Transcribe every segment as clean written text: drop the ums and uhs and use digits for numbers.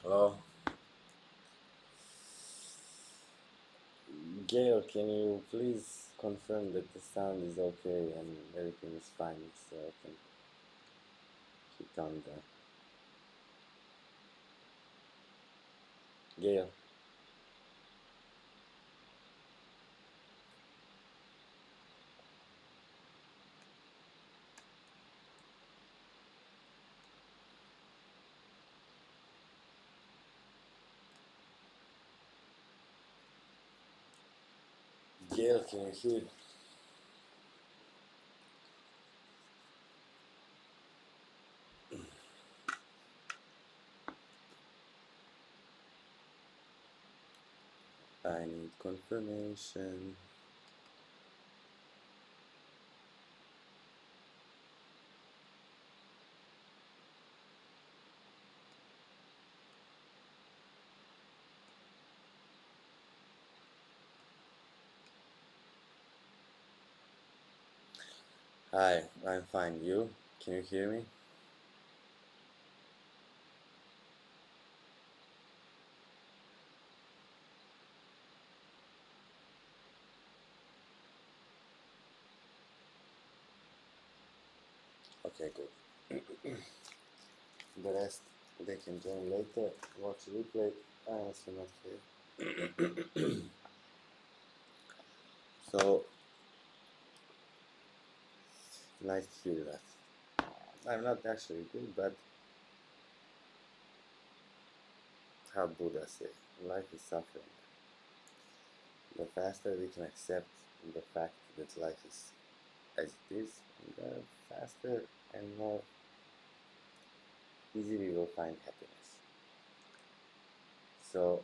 Hello, Gail. Can you please confirm that the sound is okay and everything is fine, so I can keep on the Gail? Gail, can you hear? I need confirmation. Hi, I'm fine. You? Can you hear me? Okay, good. The rest they can join later. Watch the replay. I honestly not here. So nice to hear that. I'm not actually good, but how Buddha say, life is suffering. The faster we can accept the fact that life is as it is, the faster and more easy we will find happiness. So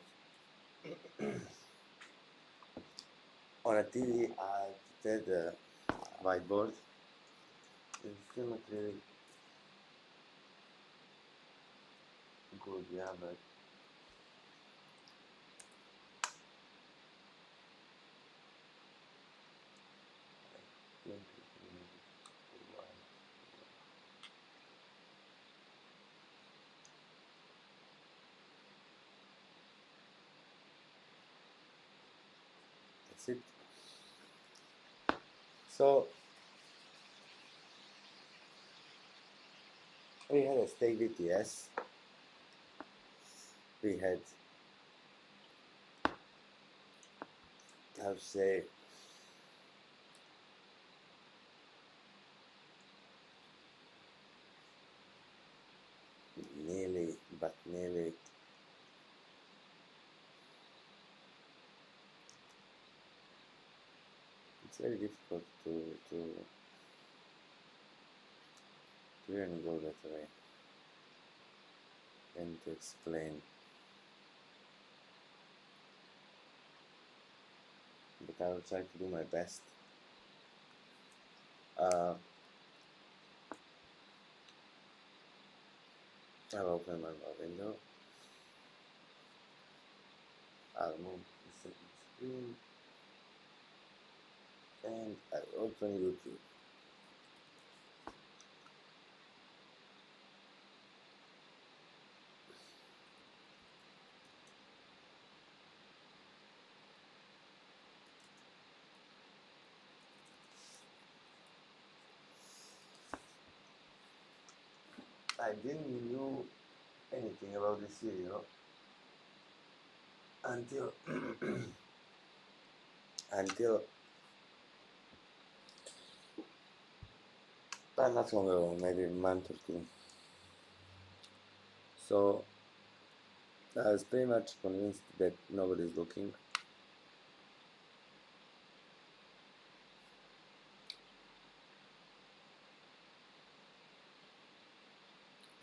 on a TV, I prepared a whiteboard. It's still not really good, yeah, but I think it will be right. That's it. So we had a StakeBTS. We had, how to say, nearly, but nearly. It's very difficult to even go that way and to explain. But I will try to do my best. I'll open my window. I'll move the second screen and I'll open YouTube. I didn't know anything about this video until until not long ago, maybe a month or two. So I was pretty much convinced that nobody's looking,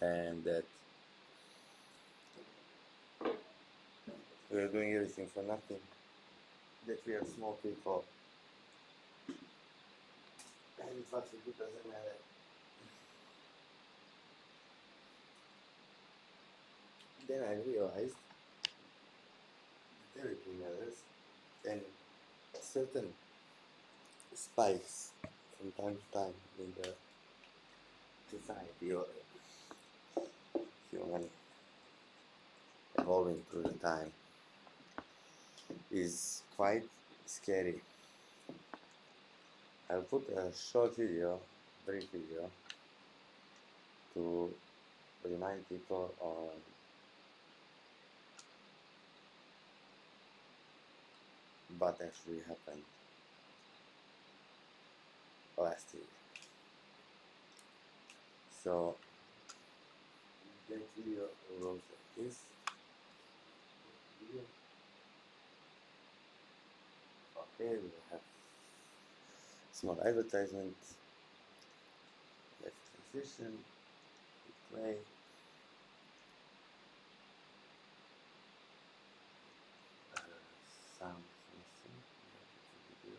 and that we are doing everything for nothing, that we are small people, and what we do doesn't matter. Then I realized that everything matters, and certain spikes from time to time in the society or human growing through the time is quite scary. I'll put a short video, brief video, to remind people on what actually happened last year. So that video goes like this. Okay, we have small advertisement. Let's transition, play. Sound missing. Video.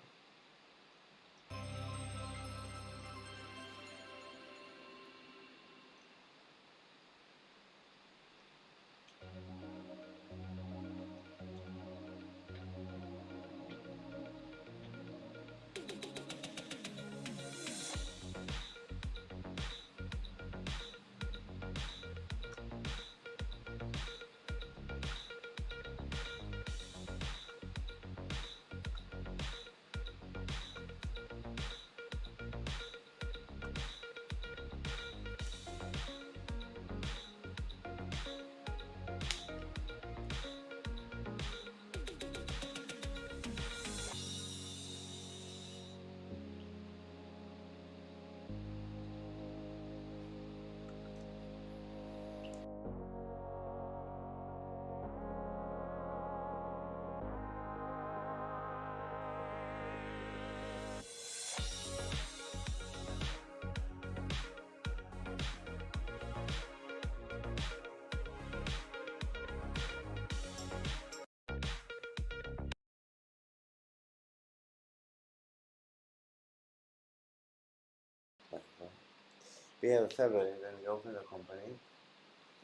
We have February when we open the company.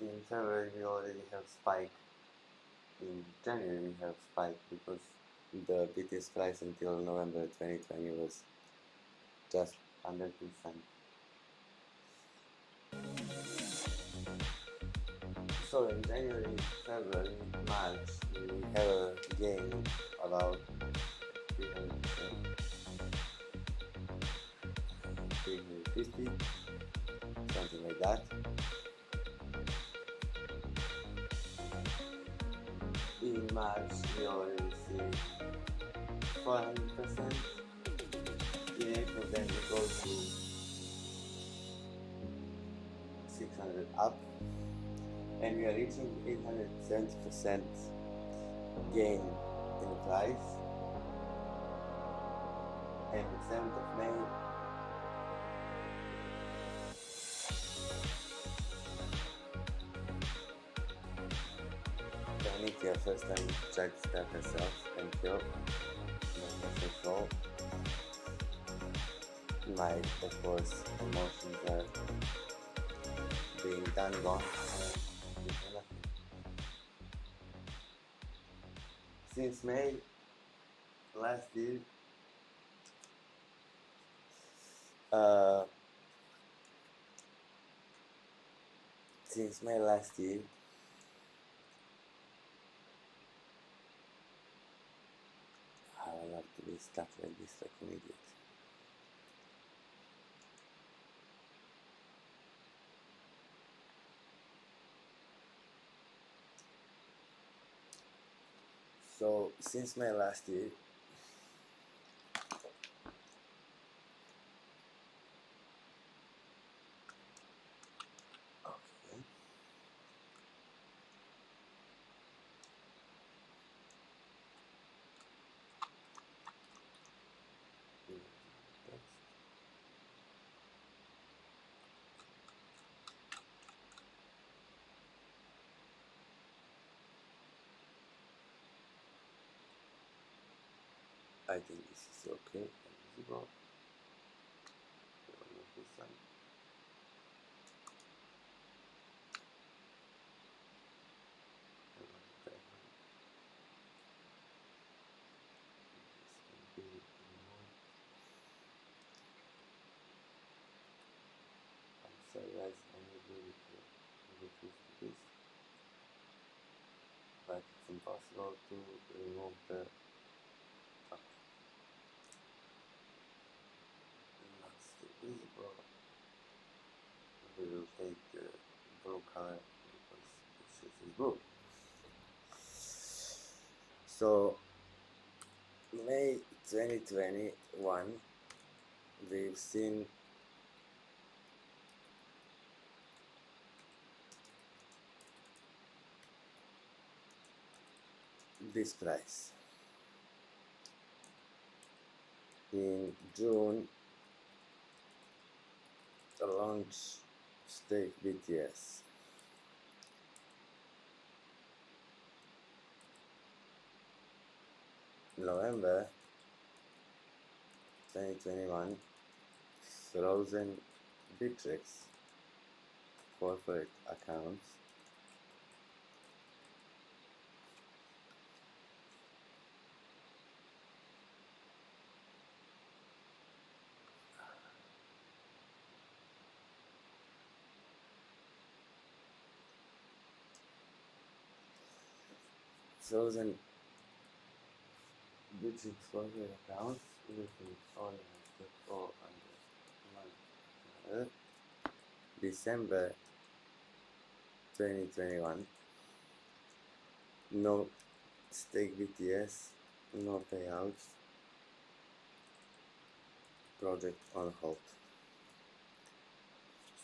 In February we already have spike. In January we have spike because the BTS price until November 2020 was just under 2 cents. So in January, February, March we have a gain about 300%, 350, something like that. In March we already see 400%. In April then we go to 600 up, and we are reaching 870% gain in the price. And the 7th of May Vanity, first time tried to start herself and kill myself. My, of course, emotions are being done gone. Since May last year, I will have to be stuck like this like an idiot. So since May last year, I think this is okay and visible. This one. So guys, I will do it this. impossible to remove the not still visible. We will take the blue color because BitShares is blue. So May 2021, we've seen this price. In June, the launch StakeBTS. November 2021, frozen BitShares corporate accounts. Frozen BitShares corporate accounts using all under December 2021. No StakeBTS, no payouts, project on hold.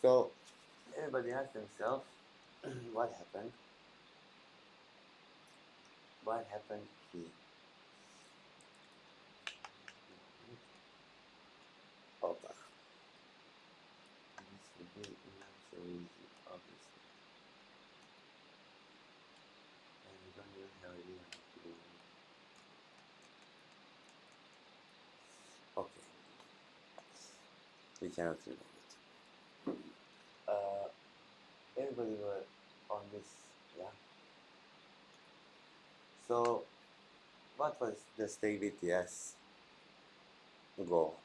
So everybody asks themselves, what happened? What happened here? Opa. This would be not so easy, obviously. And we don't even have idea how to do it. Okay. We cannot remove it. Everybody were on this, yeah. So what was the StakeBTS goal?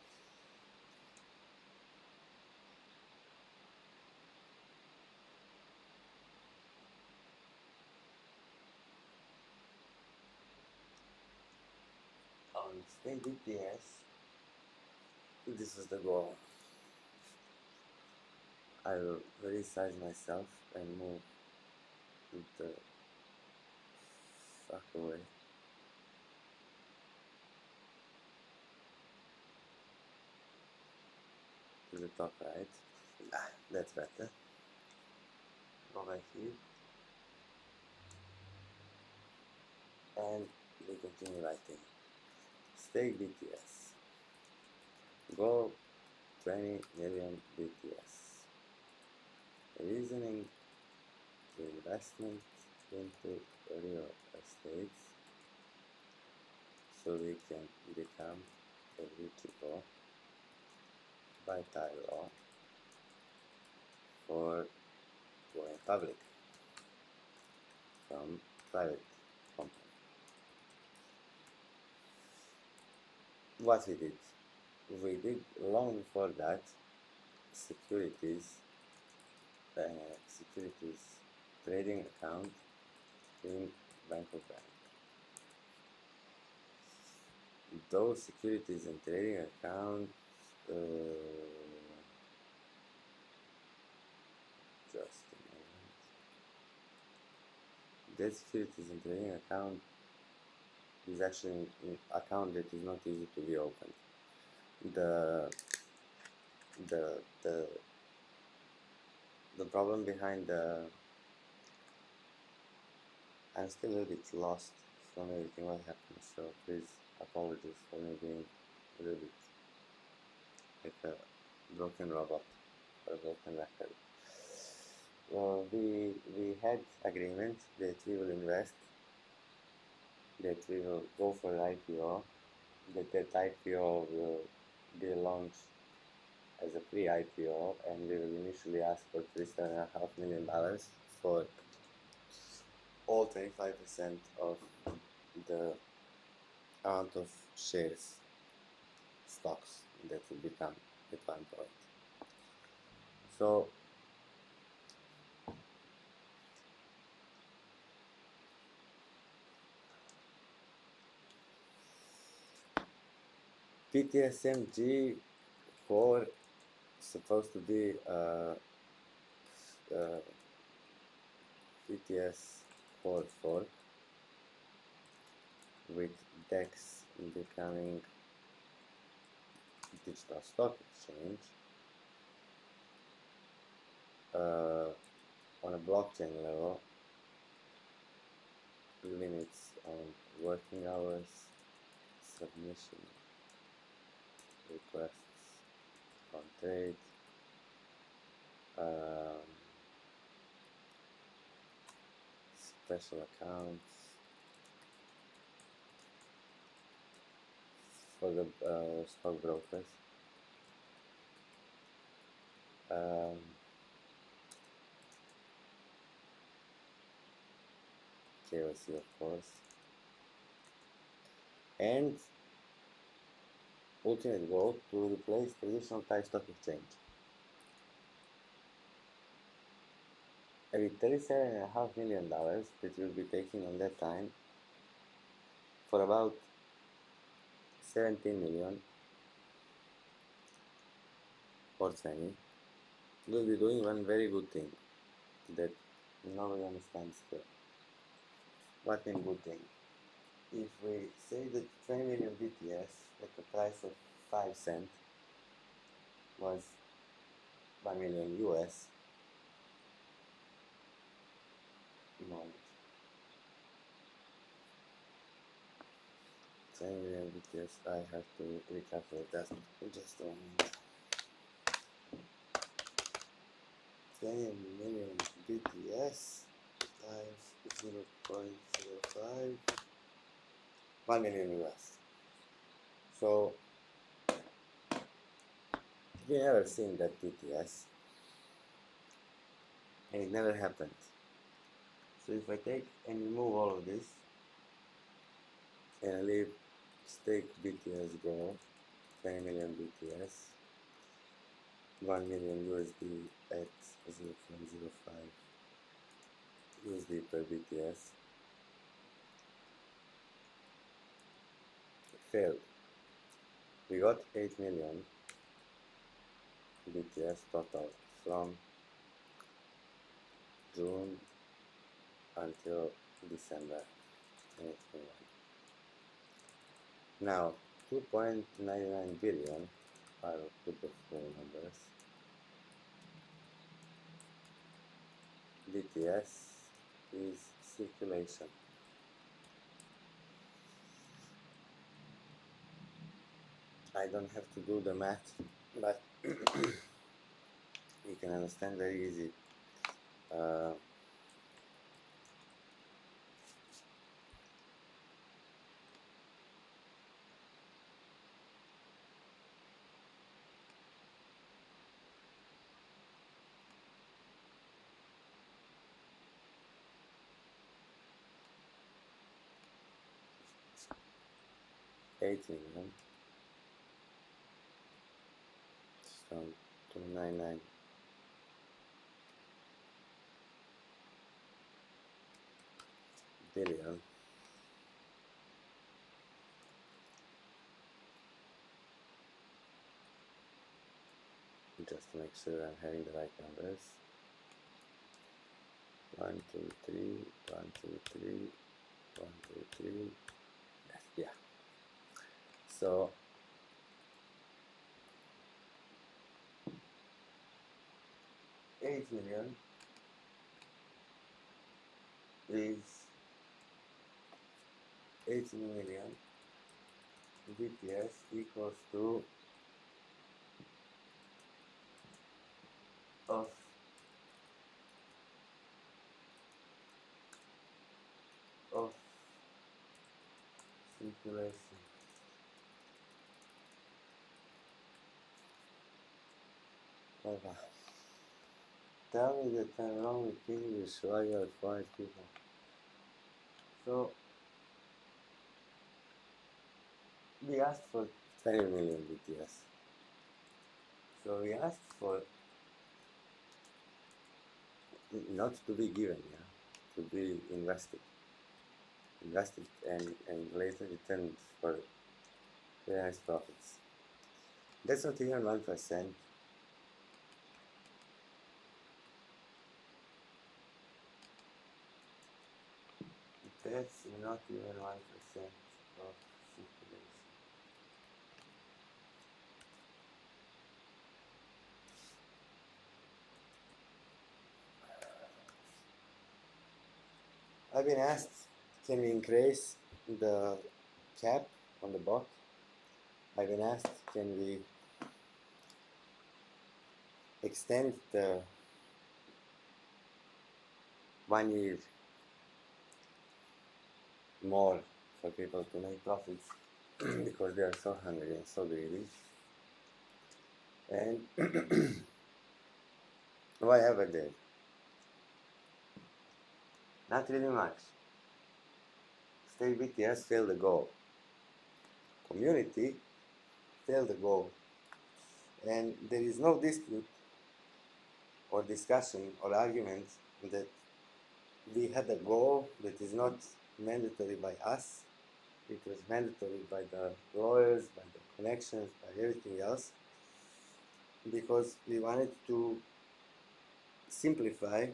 On StakeBTS, this was the goal. I will resize myself and move the fuck away. To the top right. That's better. Go back here. And we continue writing. StakeBTS. Goal 20 million BTS. Reasoning the investment into real estate so we can become eligible by Thai law for going public from private company. What we did long before that securities trading account in Bank of Bank. Those securities and trading accounts just a moment. That securities and trading account is actually an account that is not easy to be opened. The problem behind I'm still a little bit lost from everything what happened, so please apologies for me being a little bit like a broken robot or a broken record. Well, we had agreement that we will invest, that we will go for IPO, that IPO will be launched as a pre-IPO, and we will initially ask for $3.5 million for all 25% of the amount of shares, stocks that will become at one point. So PTSMG core supposed to be PTS core fork with DEX becoming digital stock exchange on a blockchain level, limits on working hours, submission requests on trade, special accounts for the stockbrokers. KYC, of course, and ultimate goal to replace traditional Thai stock exchange. With $37.5 million that will be taking on that time for about 17 million or 20, we'll be doing one very good thing that nobody understands still. What a good thing. If we say that 20 million BTS at the price of 5 cents was 1 million US, moment. 20 million BTS, I have to recalculate that just a moment. 20 million BTS times 0.05, 1 million US. So we never seen that BTS, and it never happened. So if I take and remove all of this and I leave StakeBTS go 20 million BTS, 1 million USD at 0.05 USD per BTS, failed. We got 8 million BTS total from June until December 2021. Now 2.99 billion, I will put the full numbers, BTS is circulation. I don't have to do the math, but you can understand very easy. $8 million from 299 billion just to make sure I'm having the right numbers. 1, 2, 3, 1, 2, 3, 1, 2, 3. Yeah. So $8 million is 80 million BTS equals to of circulation. Okay. Tell me that I'm wrong with English, so I got 5 people. So we asked for 20 million BTS. So we asked for not to be given, yeah, to be invested and later returned for very nice profits. That's not even 1%. That's not even 1% of circulation. I've been asked, can we increase the cap on the bot? I've been asked, can we extend the 1 year more for people to make profits because they are so hungry and so greedy. And why ever did? Not really much. StakeBTS failed the goal. Community failed the goal. And there is no dispute or discussion or argument that we had a goal that is not mandatory by us. It was mandatory by the lawyers, by the connections, by everything else, because we wanted to simplify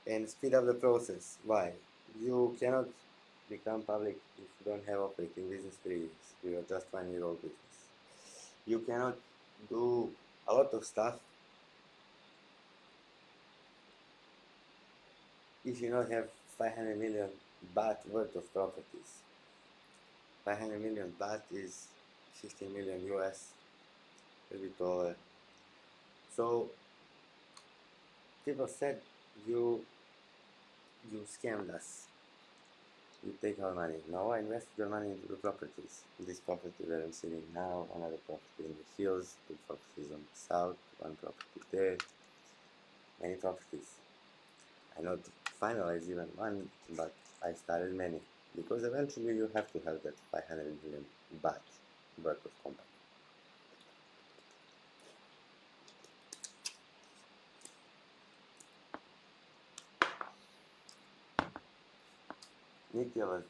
and speed up the process. Why? You cannot become public if you don't have operating business 3 years. You are just 1-year-old business. You cannot do a lot of stuff if you don't have 500 million baht worth of properties. 500 million baht is 15 million US, a bit over. So people said you scammed us. You take our money. No, I invested your money into the properties. This property where I'm sitting now, another property in the hills, 2 properties on the south, 1 property there, many properties. I not finalized even one, but I started many. Because eventually you have to have that 500 million baht worth of company. Nitya was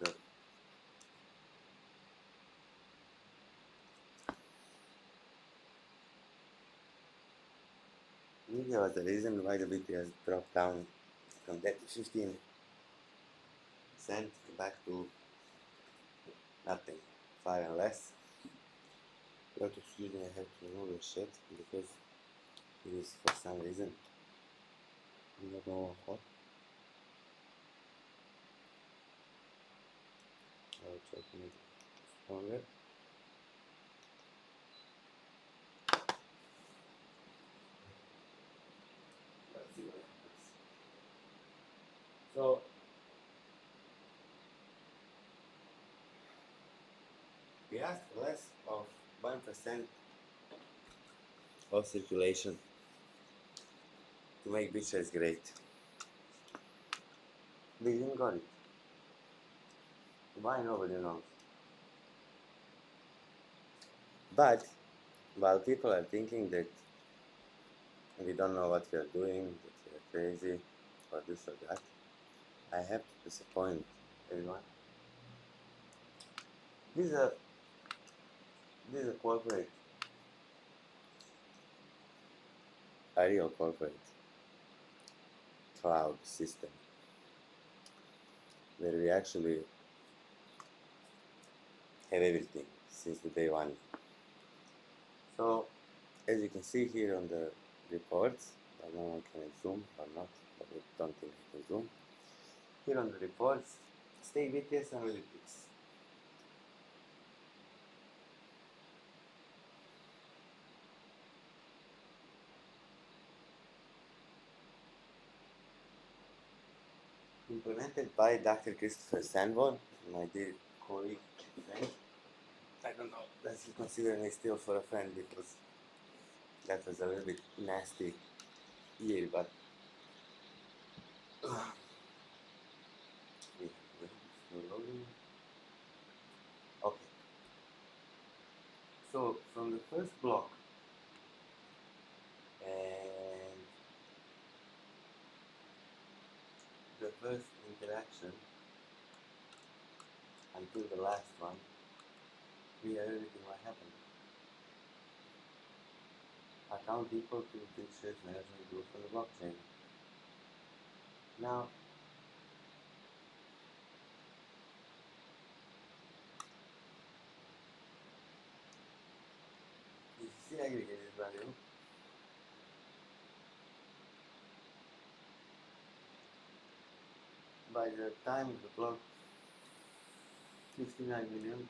the reason why the BTS dropped down from that 15 cent back to nothing, 5 and less. You have to excuse me, I have to remove the shit because it is for some reason. I don't know what. I'll try to make it stronger. Let's see what happens. So we asked for less of 1% of circulation to make BitShares great. We didn't got it. Why, nobody knows. But while people are thinking that we don't know what we are doing, that we are crazy, or this or that, I have to disappoint everyone. This is a corporate, a real corporate cloud system where we actually have everything since the day one. So as you can see here on the reports, I don't know can I zoom or not, but I don't think I can zoom. Here on the reports, StakeBTS Analytics. Implemented by Dr. Christopher Sanborn, my dear colleague and friend. I don't know, does he consider me still for a friend because that was a little bit nasty year, but okay. So from the first block and the first interaction until the last one, we have everything what happened. account equal to BitShares management group on the blockchain. Now, this is the aggregated value. By the time of the block, 59 million,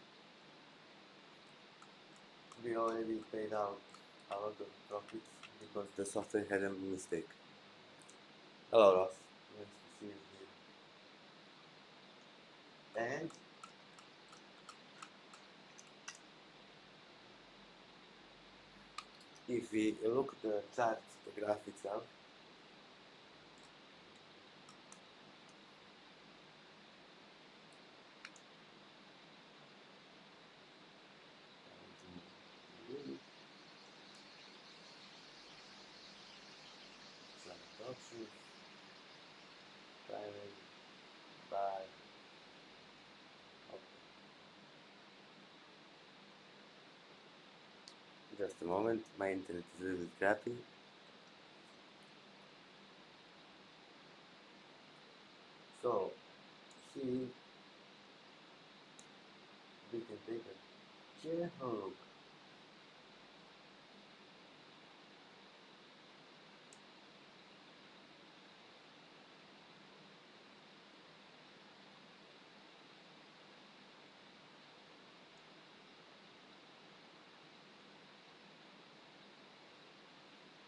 we already paid out a lot of profits because the software had a mistake. Hello Ross, nice to see you here. And if we look at the chart, the graph itself, options, primary, buy, okay. Just a moment, my internet is a little bit crappy. So, here we can take a careful look.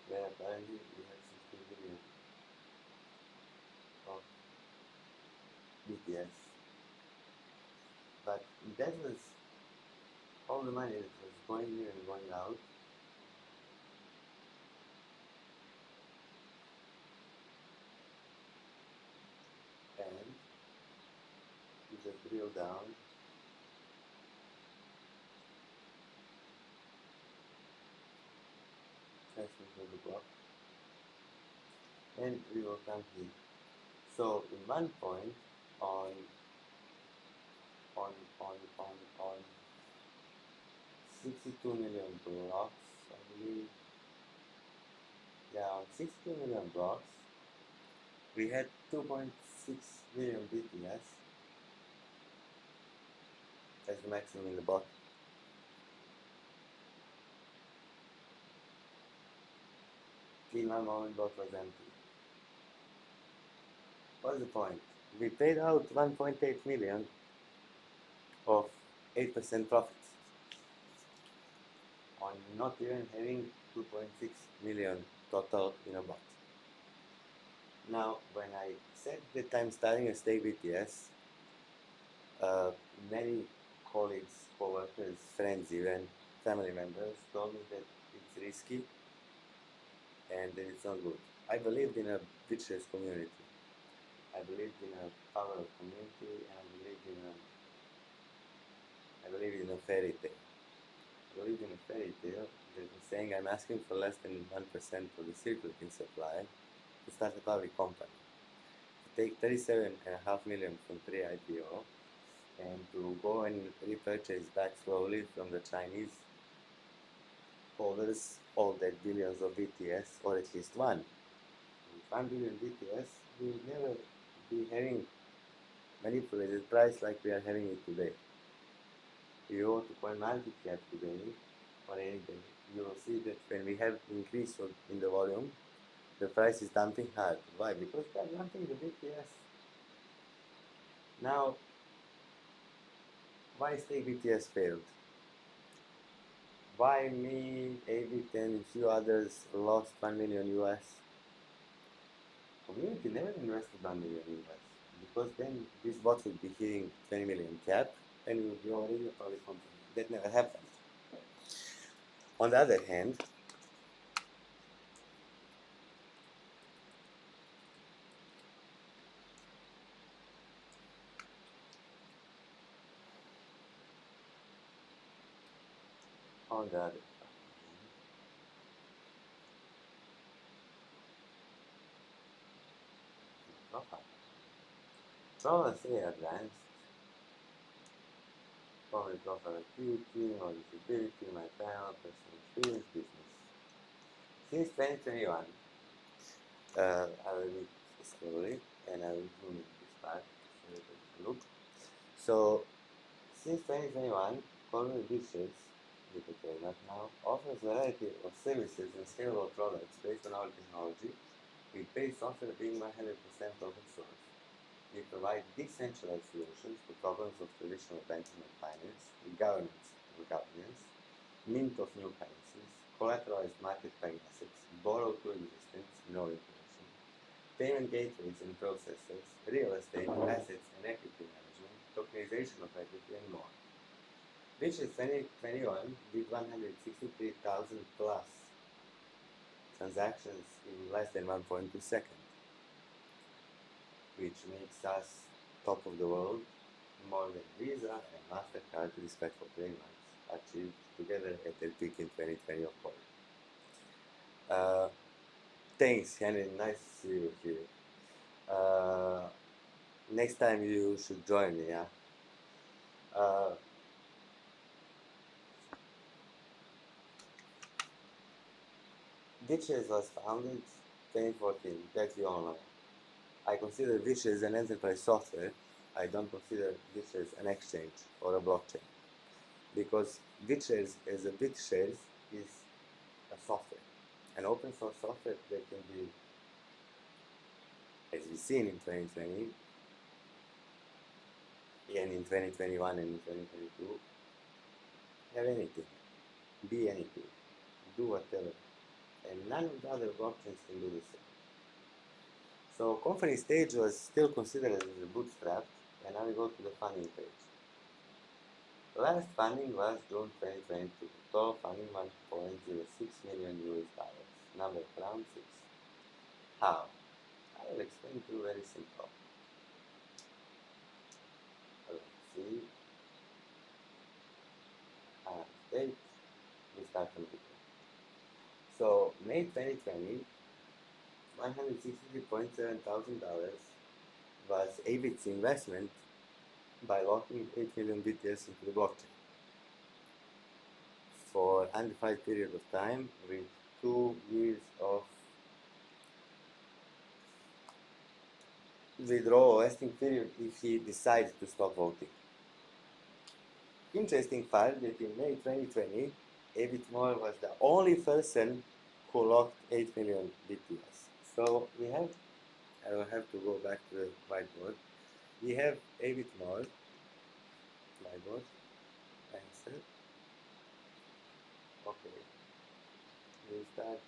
Where apparently we have 16 billion of BTS. But that was all the money that was going in and going out. And we just drill down. Transfer to the block. And we will come here. So in one point on 62 million blocks, I believe. Yeah, on 62 million blocks, we had 2.6 million BTS as the maximum in the bot. In one moment, bot was empty. What's the point? We paid out 1.8 million of 8% profits on not even having 2.6 million total in a bot. Now, when I said that I'm starting a StakeBTS, many colleagues, co-workers, friends even, family members told me that it's risky and that it's not good. I believed in a BitShares community. I believed in a power of community, and I believed in a fairy tale. I believed in a fairy tale that was saying I'm asking for less than 1% of the circulating supply to start a public company. To take 37.5 million from pre-IPO and to go and repurchase back slowly from the Chinese holders all that billions of BTS, or at least one. With 1 billion BTS, we will never be having manipulated price like we are having it today. If you go to CoinMarketCap today, or any day, you will see that when we have increase in the volume, the price is dumping hard. Why? Because they are dumping the BTS. Now, why StakeBTS failed? Why me, ABIT, and a few others lost 1 million US? Community never invested 1 million US, because then this bot would be hitting 20 million cap and we would be already a public company. That never happened. On the other hand, profile say advanced, public profile activity, or disability, my panel, personal experience, business. Since 2021, I will read slowly and I will zoom in this part so you can look. So, since 2021, Corporate BitShares, with the trademark now, offers a variety of services and scalable products based on our technology, with base software being 100% open source. We provide decentralized solutions to problems of traditional banking and finance, governance, mint of new currencies, collateralized market paying assets, borrow to existence, no inflation, payment gateways and processors, real estate, assets and equity management, tokenization of equity, and more. BitShares 2021 did 163,000 plus transactions in less than 1.2 seconds, which makes us top of the world, more than Visa and MasterCard, respectful trademarks, achieved together at their peak in 2020, of course. Thanks, Henry. Nice to see you here. Next time you should join me, yeah? BitShares was founded 2014, that you all know. I consider BitShares an enterprise software. I don't consider BitShares an exchange or a blockchain, because BitShares as a BitShares is a software, an open source software that can be, as we've seen in 2020 and in 2021 and in 2022, have anything, be anything, do whatever, and none of the other blockchains can do the same. So company stage was still considered as a bootstrap, and now we go to the funding page. The last funding was June 2022. Total funding $1.06 million US. Number of round 6. How? I will explain to you very simple. Let's see. Date. We start from here. So May 2020, $163.7 thousand was ABIT's investment by locking 8 million BTS into the blockchain for an undefined period of time, with 2 years of withdrawal vesting period if he decides to stop voting. Interesting fact that in May 2020, David Moore was the only person who locked 8 million BTS. So we have, I will have to go back to the whiteboard. We have David Moore, whiteboard, answer. Okay, we start.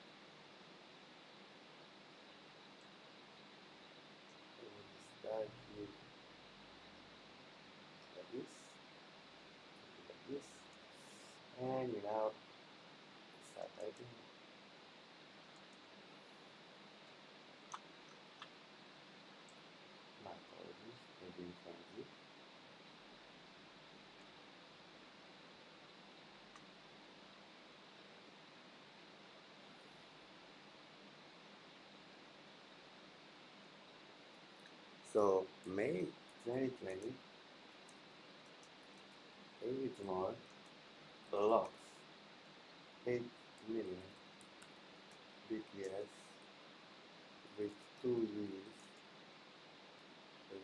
Start with this, and you now start typing. My apologies, maybe in transit. So May 2020, David Moore locks 8 million BTS with 2 years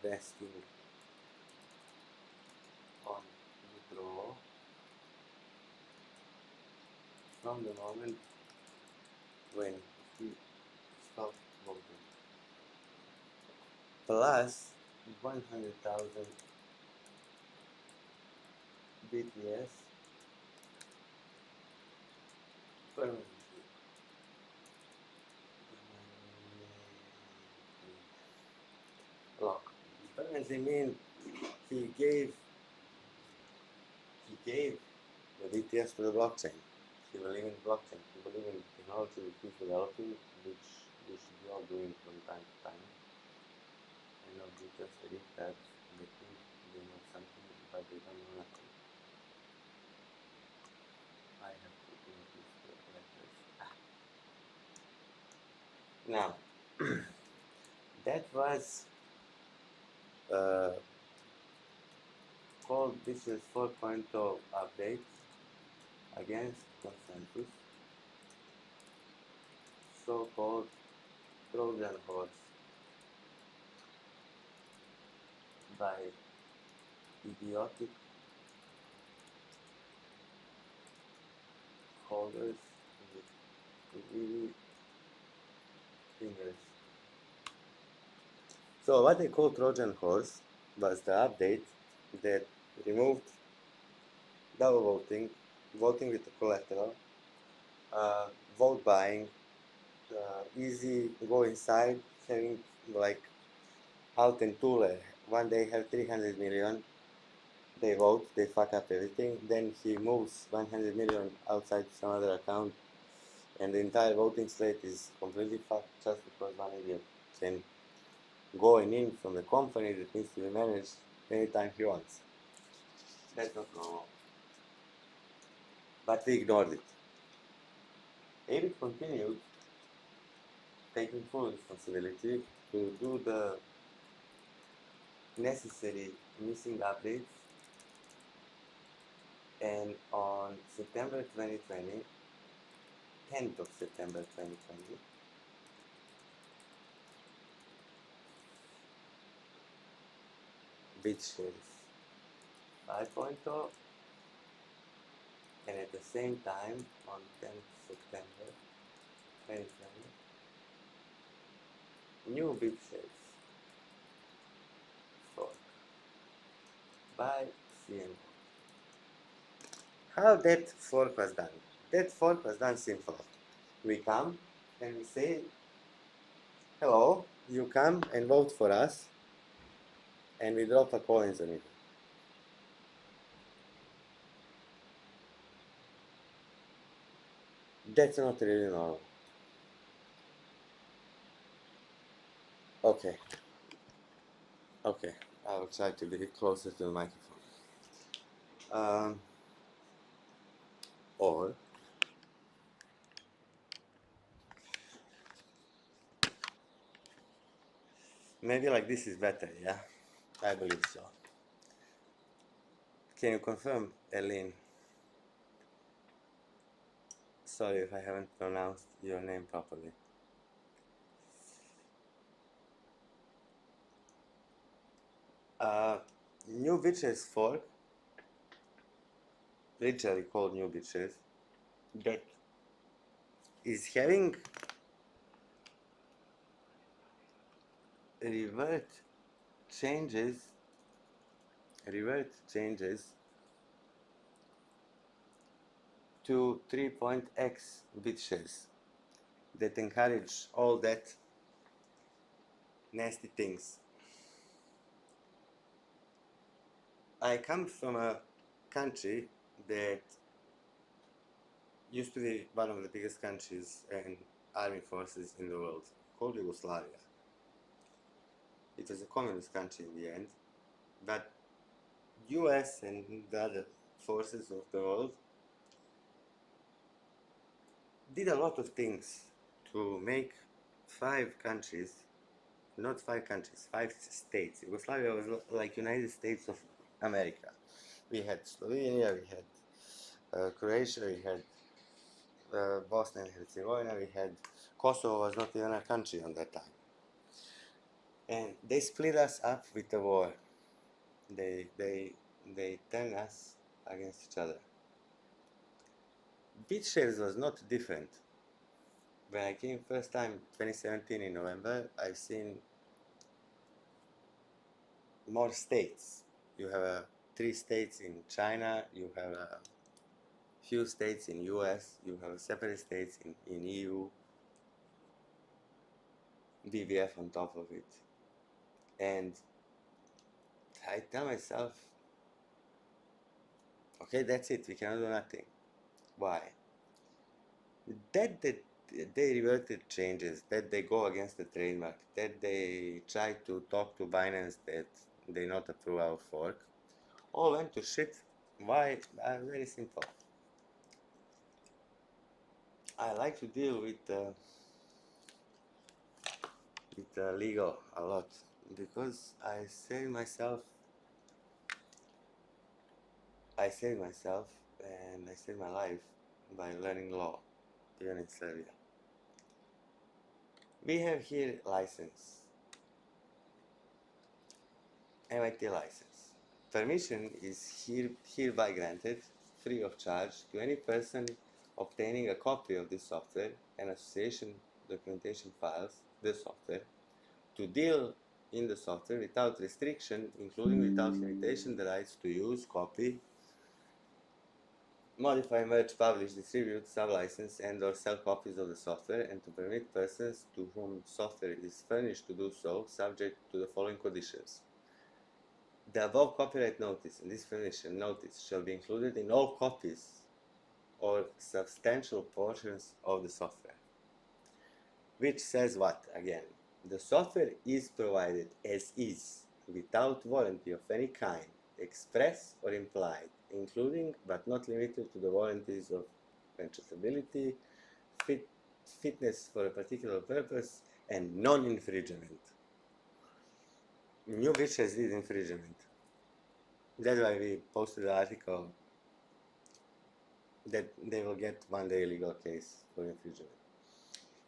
vesting on withdrawal from the moment when he stopped voting, plus 100,000 BTS permanently. Lock. Permanently means he gave the BTS to the blockchain. He believed in blockchain. He believed in technology that he's developing, which we should be all doing from time to time. And not be just read that they think they know something, but they don't know nothing. I have to do this like this. Now, that was called BitShares 4.0 update against consensus. so-called Trojan horse by idiotic holders with greedy fingers. So what they call Trojan horse was the update that removed double voting, voting with the collateral, vote buying, easy go inside, having like Alt and Tule. One day have 300 million, they vote, they fuck up everything, then he moves 100 million outside some other account, and the entire voting slate is completely fucked just because 1 million can go in from the company that needs to be managed anytime he wants. That's not normal. But we ignored it. David continued taking full responsibility to do the necessary missing updates, and on September 2020, 10th of September 2020, BitShares 5.0, and at the same time on 10th September 2020, new BitShares fork by CMO. How that fork was done? That fork was done simple. We come and we say, hello, you come and vote for us, and we drop a coins on it. That's not really normal. Okay, okay, I will try to be closer to the microphone. Or maybe like this is better, yeah? I believe so. Can you confirm, Eileen? Sorry if I haven't pronounced your name properly. New BitShares fork, literally called New BitShares, that is having revert changes to 3.x BitShares that encourage all that nasty things. I come from a country that used to be one of the biggest countries and army forces in the world, called Yugoslavia. It was a communist country in the end, but US and the other forces of the world did a lot of things to make 5 countries, not 5 countries, 5 states. Yugoslavia was like United States of America. We had Slovenia, we had Croatia, we had Bosnia and Herzegovina, we had Kosovo was not even a country on that time. And they split us up with the war. They turned us against each other. BitShares was not different. When I came first time 2017 in November, I've seen more states. You have 3 states in China, you have a few states in US, you have separate states in EU, BVF on top of it. And I tell myself, okay, that's it, we cannot do nothing. Why? That they reverted changes, that they go against the trademark, that they try to talk to Binance that they not approve our fork, all went to shit. Why? Very simple. I like to deal with legal a lot because I saved myself and I saved my life by learning law, even in Serbia. We have here license, MIT license. Permission is hereby granted, free of charge, to any person obtaining a copy of this software and association documentation files, the software, to deal in the software without restriction, including without limitation, the rights to use, copy, modify, merge, publish, distribute, sublicense, and/or sell copies of the software, and to permit persons to whom software is furnished to do so, subject to the following conditions. The above copyright notice and this permission notice shall be included in all copies or substantial portions of the software. Which says what, again? The software is provided as is, without warranty of any kind, express or implied, including but not limited to the warranties of purchasability, fitness for a particular purpose, and non-infringement. New BitShares did infringement. That's why we posted the article that they will get one day legal case for infringement.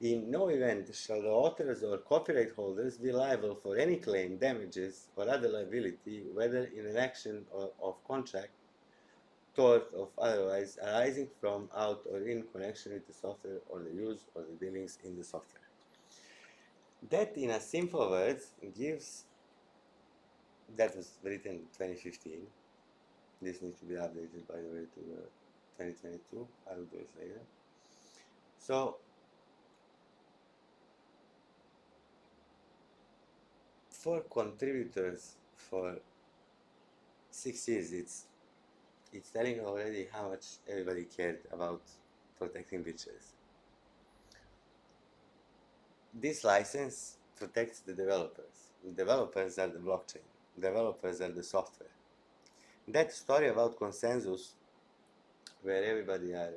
In no event shall the authors or copyright holders be liable for any claim, damages, or other liability, whether in an action of contract, tort, or otherwise, arising from, out, or in connection with the software or the use or the dealings in the software. That, in a simple words, gives, that was written in 2015. This needs to be updated, by the way, to 2022. I will do it later. So, for contributors for 6 years, it's telling already how much everybody cared about protecting BitShares. This license protects the developers. The developers are the blockchain. Developers are the software. That story about consensus, where everybody are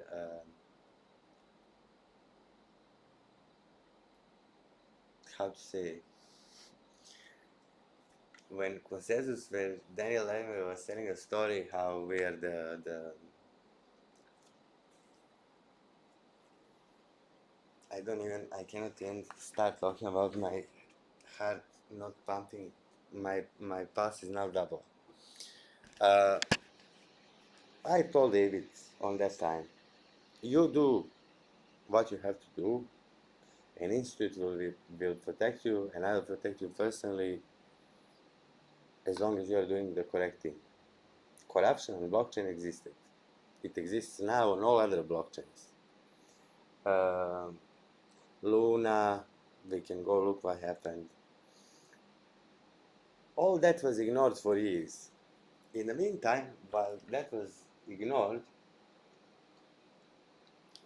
how to say, when consensus, where Daniel Lehmer was telling a story how we are the I cannot even start talking about my heart not pumping. My pulse is now double. I told David on that time, you do what you have to do, an institute will protect you, and I will protect you personally as long as you are doing the correct thing. Corruption on blockchain existed. It exists now on all other blockchains. Luna, we can go look what happened. All that was ignored for years. In the meantime, while that was ignored,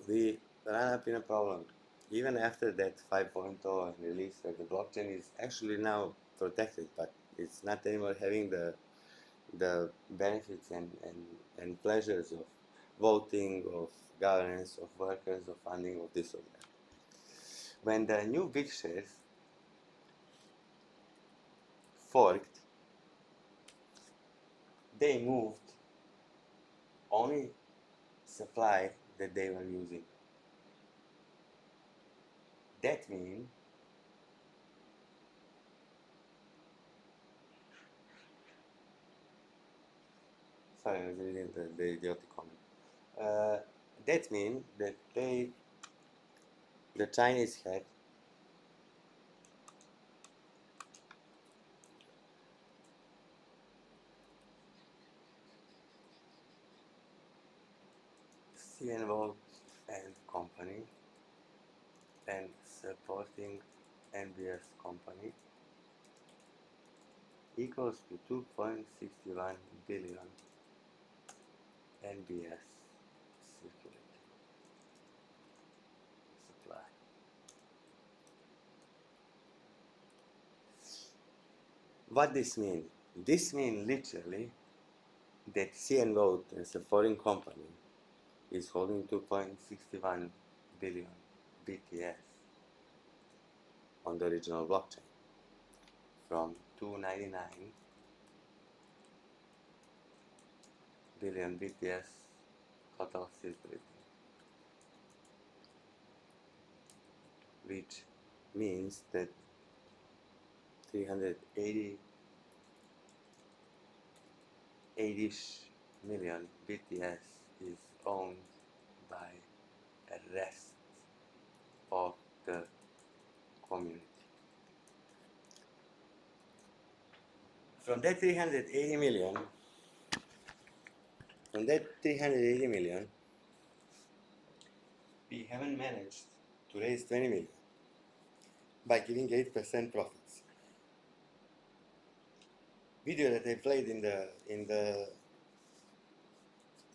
we ran up in a problem. Even after that 5.0 release, where the blockchain is actually now protected, but it's not anymore having the benefits and pleasures of voting, of governance, of workers, of funding, of this or that. When the new BitShares forked, they moved only supply that they were using. That means sorry, I was reading the idiotic comment. That means that the Chinese had CNVO and company and supporting NBS company equals to 2.61 billion NBS circulating supply. What this means? This means literally that CNVO, as a foreign company, is holding 2.61 billion BTS on the original blockchain from 299 billion BTS total circulating, which means that 380 million BTS is owned by the rest of the community. From that 380 million, we haven't managed to raise 20 million by giving 8% profits. Video that I played in the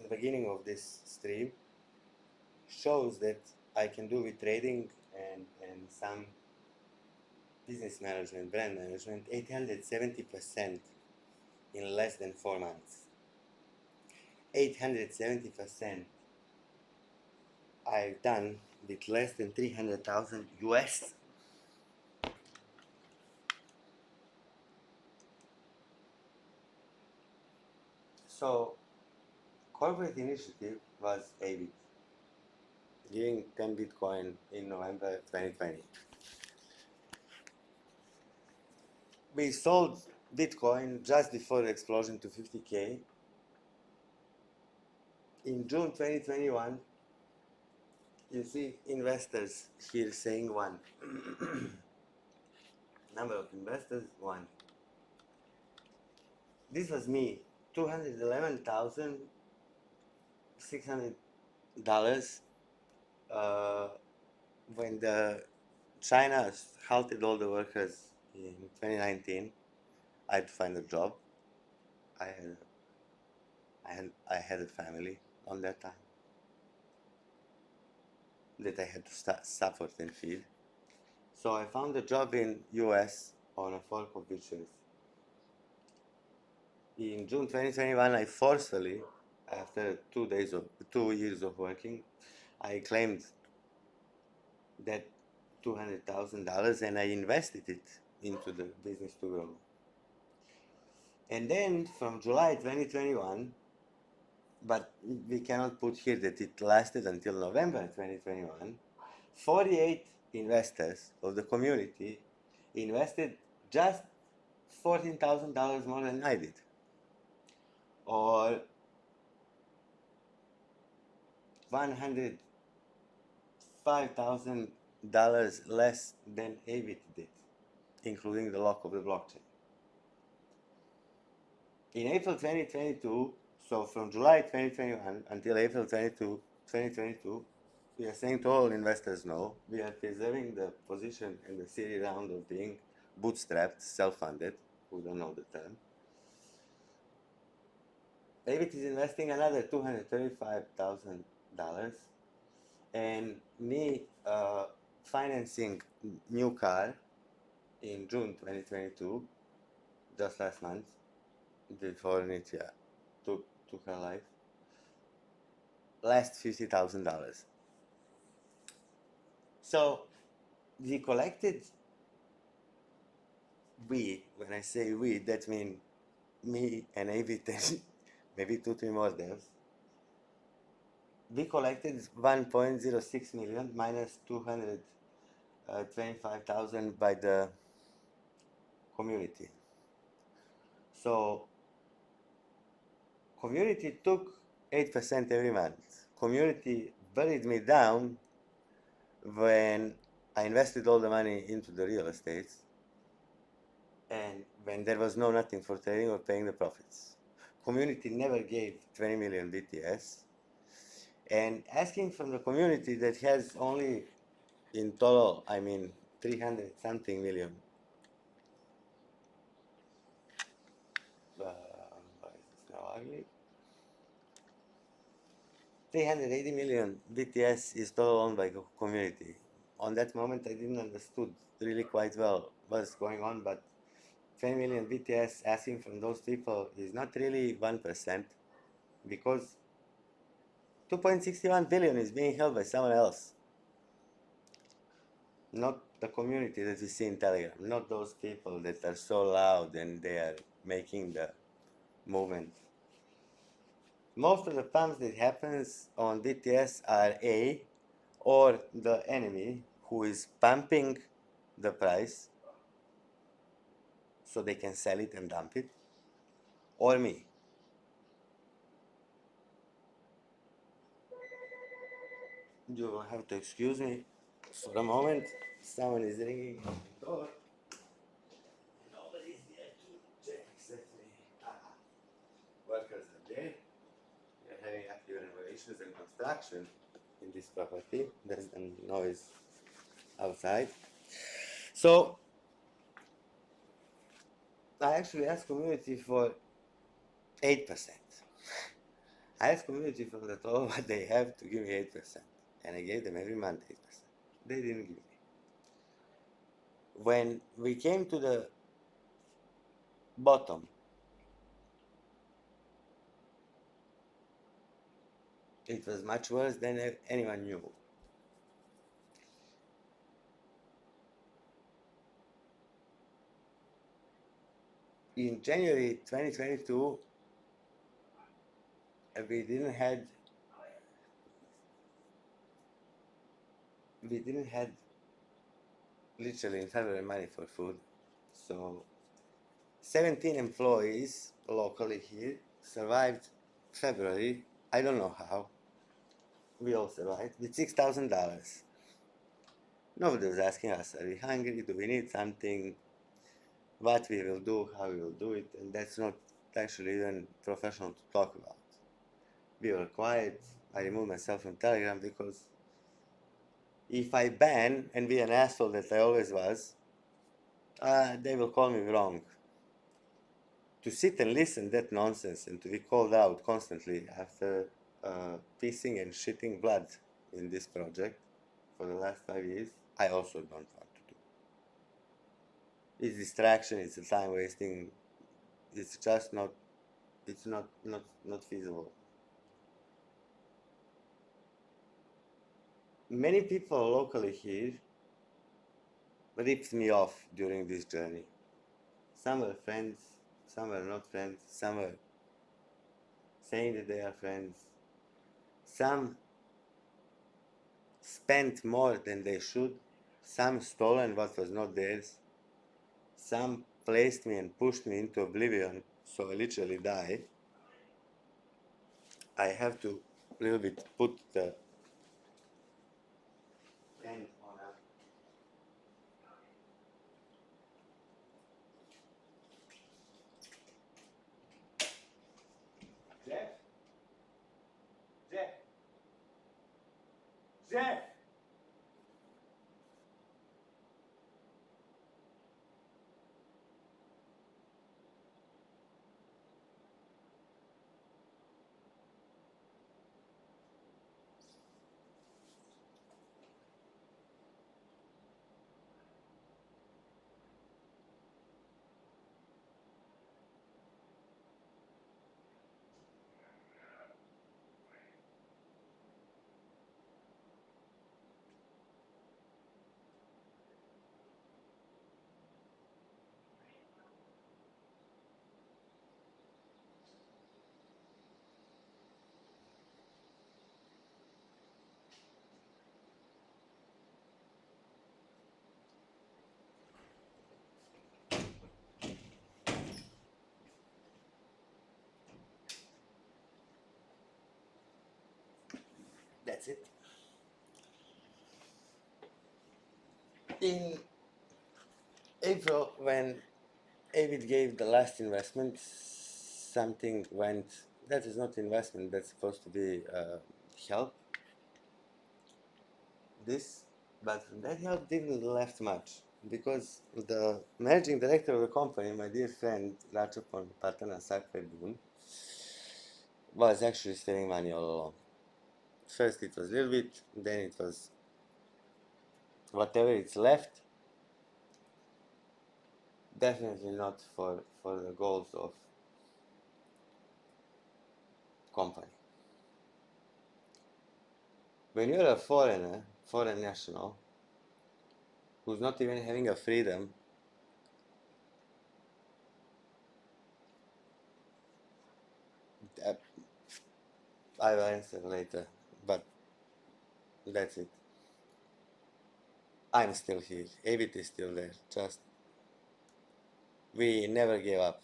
beginning of this stream shows that I can do with trading and some business management, brand management, 870% in less than 4 months. 870% I've done with less than 300,000 US. So, corporate initiative was ABIT, giving 10 Bitcoin in November 2020. We sold Bitcoin just before the explosion to 50K. In June 2021, you see investors here saying 1. Number of investors, 1. This was me, $211,600 when the China halted all the workers in 2019. I had to find a job. I had a family on that time that I had to support and feed. So I found a job in US on a fork of BitShares. In June 2021, I forcefully, after 2 years of working, I claimed that $200,000 and I invested it into the business to grow. And then from July 2021, but we cannot put here that it lasted until November 2021, 48 investors of the community invested just $14,000 more than I did, or $105,000 less than ABIT did, including the lock of the blockchain. In April 2022, so from July 2021 until April 2022, we are saying to all investors no, we are preserving the position in the Series round of being bootstrapped, self-funded, who don't know the term. ABIT is investing another $235,000, and me financing new car in June 2022, just last month, before Nitya took her life, last $50,000. So we collected, when I say we, that means me and ABIT and maybe 2-3 more devs. We collected 1.06 million minus 225,000 by the community. So community took 8% every month. Community buried me down when I invested all the money into the real estate and when there was nothing for trading or paying the profits. Community never gave 20 million BTS, and asking from the community that has only in total, 300 something million. Why is this now ugly? 380 million BTS is total owned by the community. On that moment, I didn't understood really quite well what's going on, but 20 million BTS asking from those people is not really 1%, because 2.61 billion is being held by someone else. Not the community that we see in Telegram, not those people that are so loud and they are making the movement. Most of the pumps that happens on BTS are or the enemy who is pumping the price so they can sell it and dump it, or me. You will have to excuse me for a moment. Someone is ringing on the door. Nobody's there to check except me. Workers are there. We're having active renovations and construction in this property. There's a noise outside. So I actually asked community for 8%. I asked community from the top what they have to give me 8%. And I gave them every month 8%. They didn't give me. When we came to the bottom, it was much worse than anyone knew. In January 2022, we didn't had literally in February money for food. So 17 employees locally here survived February. I don't know how. We all survived with $6,000. Nobody was asking us, are we hungry? Do we need something? What we will do, how we will do it, and that's not actually even professional to talk about. We were quiet. I removed myself from Telegram because if I ban and be an asshole that I always was, they will call me wrong. To sit and listen that nonsense and to be called out constantly after pissing and shitting blood in this project for the last 5 years, I also don't want to do. It's distraction, it's a time wasting, it's just not feasible. Many people locally here ripped me off during this journey. Some were friends, some were not friends, some were saying that they are friends. Some spent more than they should. Some stolen what was not theirs. Some placed me and pushed me into oblivion, so I literally died. I have to a little bit put the pen on a Jeff? Jeff? Jeff? That's it. In April, when David gave the last investment, something went, that is not investment, that's supposed to be help. But that help didn't left much because the managing director of the company, my dear friend Rachapon Patana Sakpebun, was actually spending money all along. First it was a little bit, then it was whatever it's left. Definitely not for the goals of company. When you're a foreign national, who's not even having a freedom, I will answer later, but that's it. I'm still here. ABT is still there. Just we never gave up.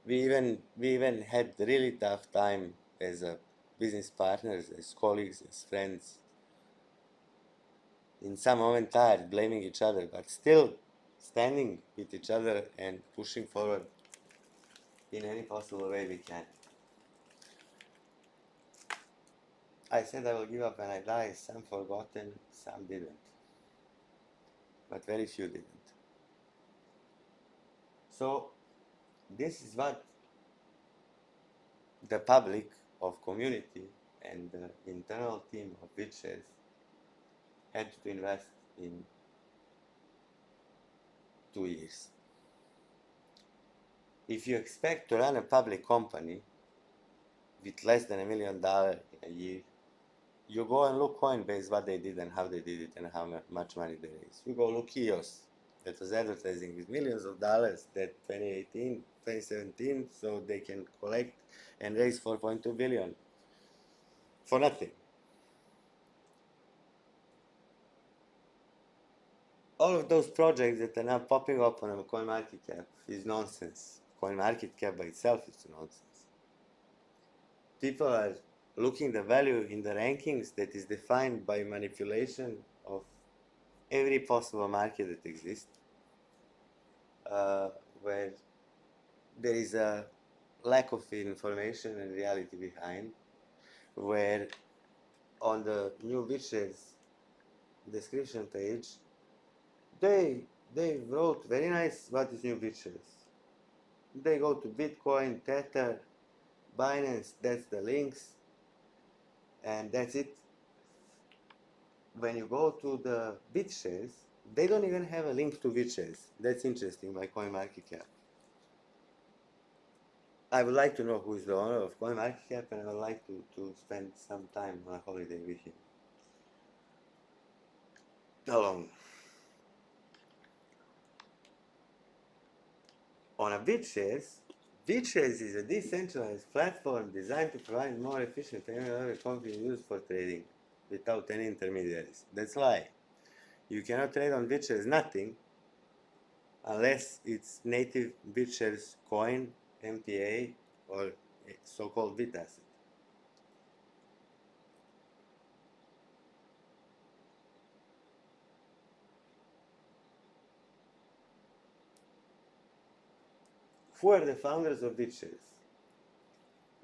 We even had really tough time as business partners, as colleagues, as friends. In some moment tired, blaming each other, but still standing with each other and pushing forward in any possible way we can. I said I will give up when I die. Some forgotten, some didn't. But very few didn't. So this is what the public of community and the internal team of BitShares had to invest in 2 years. If you expect to run a public company with less than $1 million in a year, you go and look Coinbase what they did and how they did it and how much money they raised. You go look EOS, that was advertising with millions of dollars that 2018, 2017, so they can collect and raise 4.2 billion for nothing. All of those projects that are now popping up on CoinMarketCap is nonsense. CoinMarketCap by itself is nonsense. People are looking the value in the rankings that is defined by manipulation of every possible market that exists, where there is a lack of information and reality behind, where on the new BitShares description page, they wrote very nice what is new BitShares. They go to Bitcoin, Tether, Binance, that's the links, and that's it. When you go to the BitShares, they don't even have a link to BitShares. That's interesting by CoinMarketCap. I would like to know who is the owner of CoinMarketCap, and I would like to spend some time on a holiday with him. Alone. On a BitShares is a decentralized platform designed to provide more efficient payment company used for trading without any intermediaries. That's lie. You cannot trade on BitShares nothing unless it's native BitShares coin, MPA, or so-called bit asset. Who are the founders of BitShares?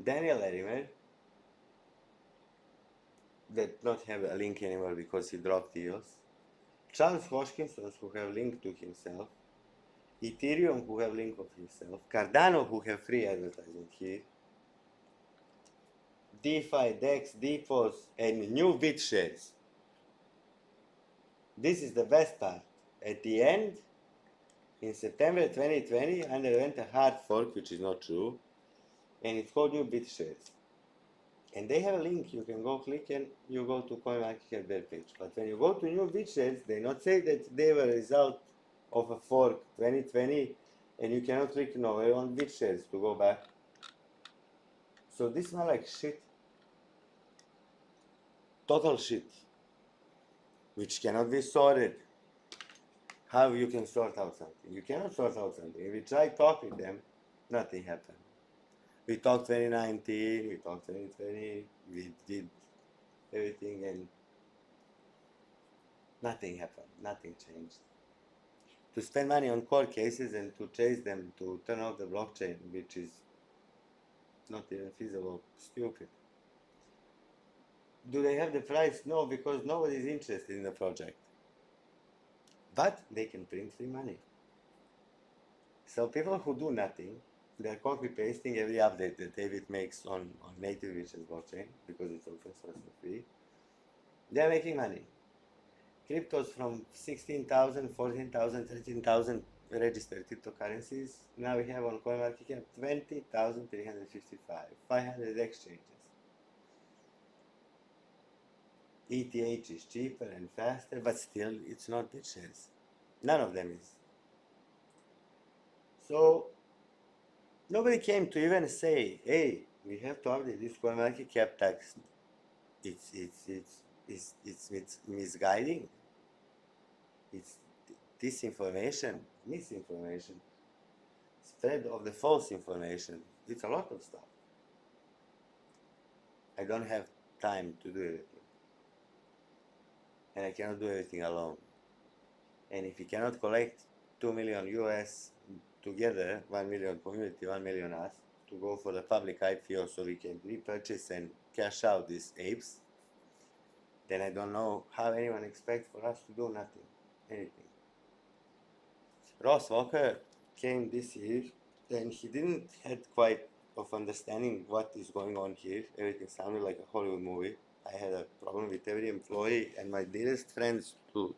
Daniel Larimer, that not have a link anymore because he dropped EOS. Charles Hoskinson, who have link to himself. Ethereum, who have link of himself. Cardano, who have free advertising here. DeFi, DEX, Deepos, and new BitShares. This is the best part. At the end, in September 2020, underwent a hard fork, which is not true, and it's called new BitShares. And they have a link, you can go click and you go to CoinMarketCap their page. But when you go to new BitShares, they not say that they were a result of a fork 2020, and you cannot click nowhere on BitShares to go back. So this smells like shit. Total shit. Which cannot be sorted. How you can sort out something? You cannot sort out something. If you try to talk with them, nothing happened. We talked 2019, we talked 2020, we did everything and nothing happened, nothing changed. To spend money on court cases and to chase them to turn off the blockchain, which is not even feasible, stupid. Do they have the price? No, because nobody is interested in the project. But they can print free money. So people who do nothing, they're copy-pasting every update that David makes on native BitShares blockchain, because it's open source and free. They're making money. Cryptos from 16,000, 14,000, 13,000 registered cryptocurrencies. Now we have on CoinMarketCap 20,355, 500 exchanges. ETH is cheaper and faster, but still it's not BitShares. None of them is. So nobody came to even say, hey, we have to update this CoinMarketCap tax. It's misguiding. It's disinformation, misinformation, spread of the false information. It's a lot of stuff. I don't have time to do everything, and I cannot do everything alone. And if you cannot collect 2 million US together, 1 million community, 1 million us, to go for the public IPO so we can repurchase and cash out these apes, then I don't know how anyone expects for us to do nothing, anything. Ross Walker came this year, and he didn't had quite of understanding what is going on here. Everything sounded like a Hollywood movie. I had a problem with every employee and my dearest friends to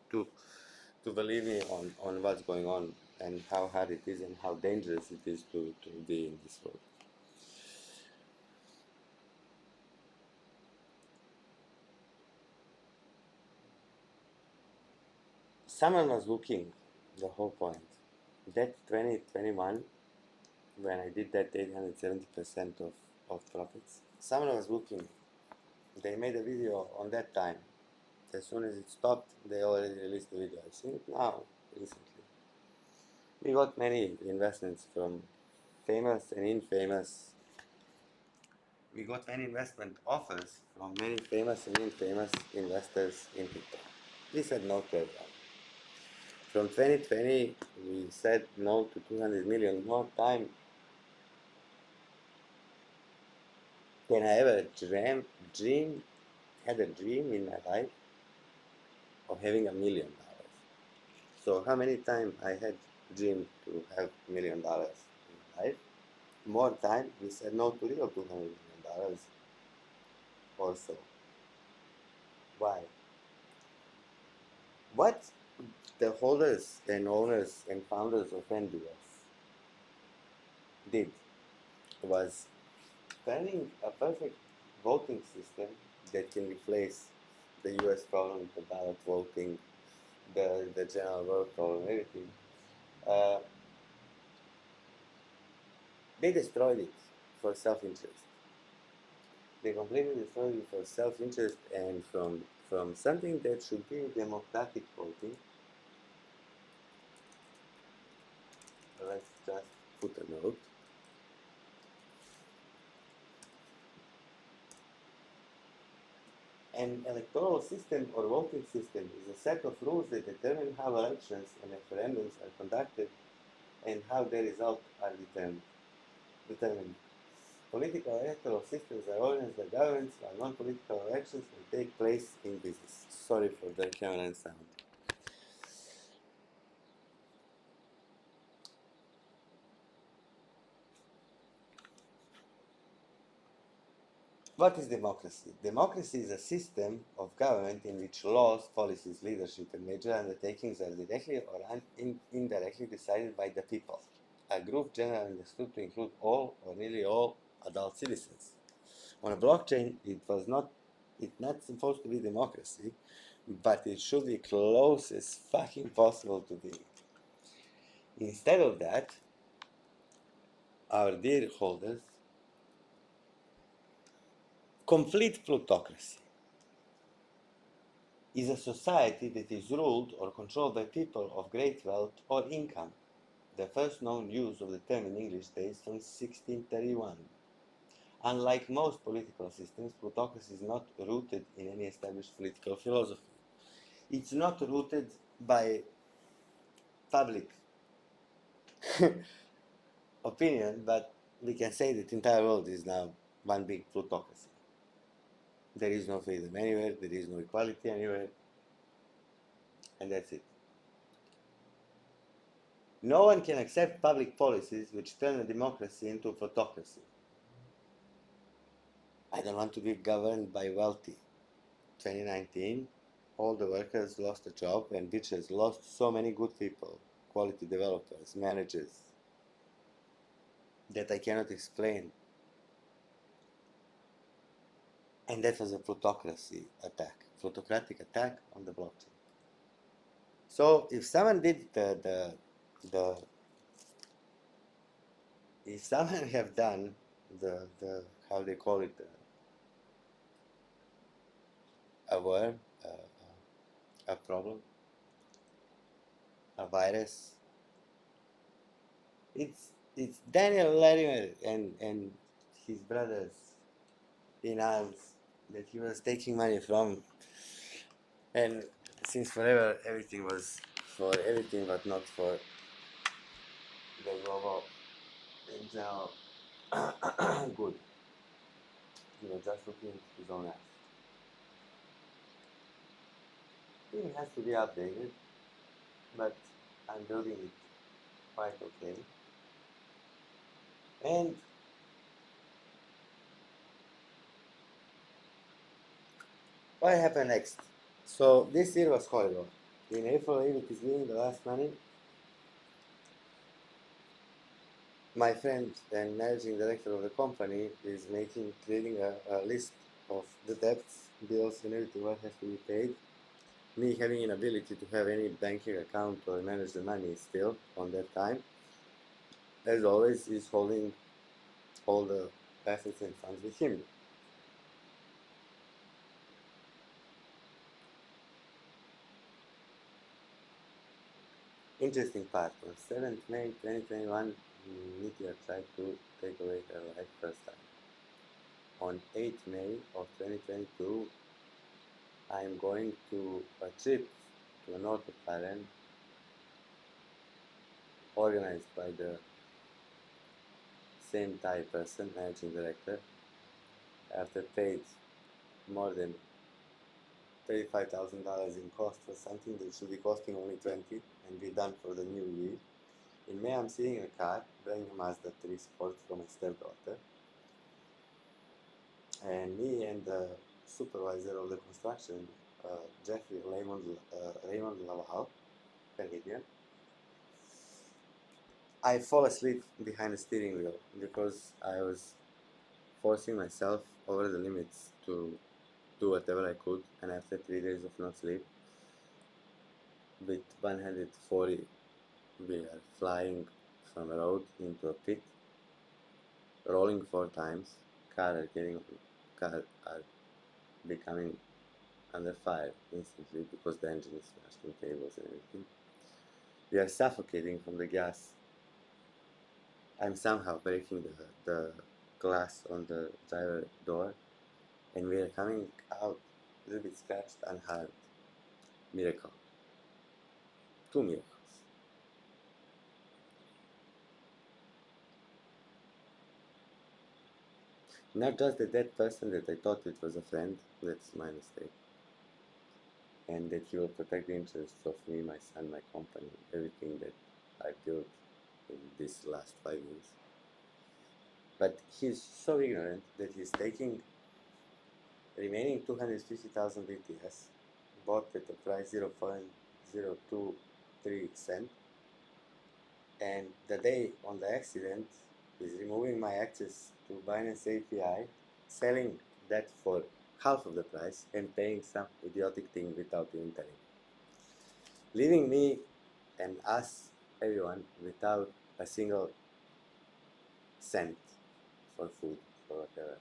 believe me on what's going on and how hard it is and how dangerous it is to be in this world. Someone was looking, the whole point. That 2021, when I did that 870% of profits, someone was looking. They made a video on that time. As soon as it stopped, they already released the video. I've seen it now, recently. We got many investments from famous and infamous. We got many investment offers from many famous and infamous investors in crypto. We said no to everyone. From 2020, we said no to 200 million more time than I ever had a dream in my life of having $1 million. So how many times I had dreamed to have $1 million in life? More time we said no to real $200 million or so. Why? What the holders and owners and founders of NBS did was planning a perfect voting system that can replace the US problem, the ballot voting, the general vote problem, everything. Uh, they destroyed it for self-interest. They completely destroyed it for self-interest and from something that should be democratic voting. Let's just put a note. An electoral system or voting system is a set of rules that determine how elections and referendums are conducted and how their results are determined. Political electoral systems are organized by governments, while non-political elections will take place in business. Sorry for the camera and sound. What is democracy? Democracy is a system of government in which laws, policies, leadership, and major undertakings are directly or indirectly decided by the people, a group generally understood to include all or nearly all adult citizens. On a blockchain, it's not supposed to be democracy, but it should be close as fucking possible to be. Instead of that, our dear holders, complete plutocracy is a society that is ruled or controlled by people of great wealth or income. The first known use of the term in English dates from 1631. Unlike most political systems, plutocracy is not rooted in any established political philosophy. It's not rooted by public opinion, but we can say that the entire world is now one big plutocracy. There is no freedom anywhere, there is no equality anywhere, and that's it. No one can accept public policies which turn a democracy into a plutocracy. I don't want to be governed by wealthy. 2019, all the workers lost a job and BitShares lost so many good people, quality developers, managers, that I cannot explain. And that was a plutocracy attack, plutocratic attack on the blockchain. So if someone did if someone have done the how they call it, a worm, a problem, a virus. It's Daniel Larimer and his brothers in us that he was taking money from, and since forever everything was for everything but not for the global in general good. He was just looking at his own ass. It has to be updated, but I'm building it quite okay. And what happened next? So this year was horrible. In April, it is winning the last money. My friend and managing director of the company is creating a list of the debts, bills, and everything what has to be paid. Me having inability to have any banking account or manage the money still on that time, as always, is holding all the assets and funds with him. Interesting part. On 7th May 2021, meteor tried to take away her life first time. On 8th May of 2022, I am going to a trip to the north of Thailand, organized by the same Thai person, managing director, after paid more than $35,000 in cost for something that should be costing only 20 and be done for the new year. In May, I'm sitting in a car, buying a Mazda 3 Sport from my stepdaughter, and me and the supervisor of the construction, Jeffrey Raymond Laval, Canadian, I fall asleep behind the steering wheel because I was forcing myself over the limits to do whatever I could, and after 3 days of not sleep, with 140, we are flying from a road into a pit, rolling 4 times, car are becoming under fire instantly because the engine is smashed in cables and everything. We are suffocating from the gas. I'm somehow breaking the glass on the driver door, and we are coming out a little bit scratched, unharmed. Miracle. 2 miracles. Not just the dead person that I thought it was a friend, that's my mistake. And that he will protect the interests of me, my son, my company, everything that I built in these last 5 years. But he's so ignorant that he's taking remaining 250,000 BTS, bought at the price 0.023 cent, and the day on the accident is removing my access to Binance API, selling that for half of the price, and paying some idiotic thing without even telling, leaving me and us, everyone, without a single cent for food, for whatever.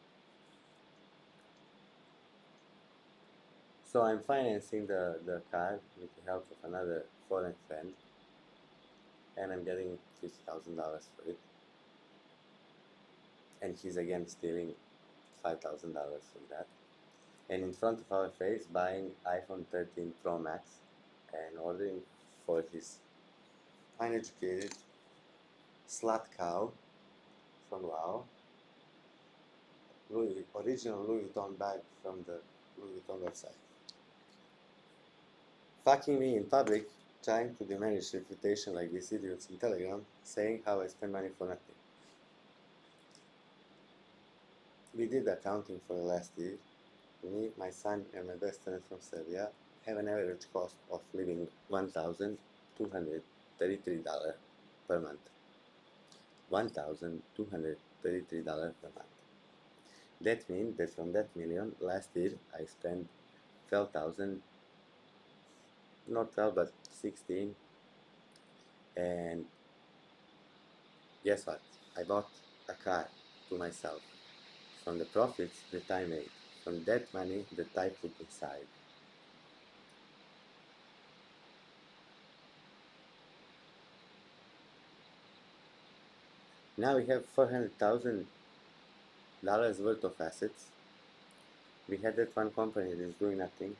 So I'm financing the car with the help of another foreign friend, and I'm getting $50,000 for it. And he's again stealing $5,000 from that. And in front of our face, buying iPhone 13 Pro Max and ordering for his uneducated slut cow from Lao, original Louis Vuitton bag from the Louis Vuitton website. Fucking me in public, trying to diminish reputation like these idiots in Telegram, saying how I spend money for nothing. We did accounting for the last year. Me, my son, and my best friend from Serbia have an average cost of living $1,233 per month. $1,233 per month. That means that from that million, last year I spent 12,000, not 12, but 16. And guess what? I bought a car to myself from the profits that I made, from that money that I put inside. Now we have $400,000 worth of assets. We had that one company that is doing nothing.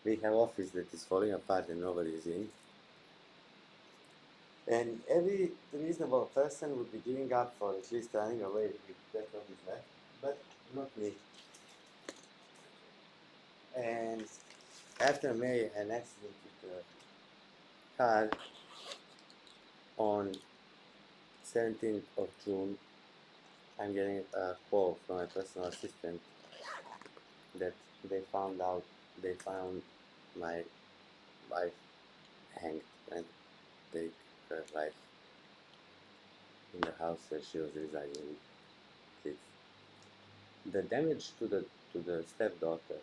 We have office that is falling apart and nobody is in. And every reasonable person would be giving up for at least running away with that what is left, but not me. And after May, an accident with a car on 17th of June, I'm getting a call from my personal assistant that they found my wife hanged and take her life in the house where she was residing with kids. The damage to the stepdaughter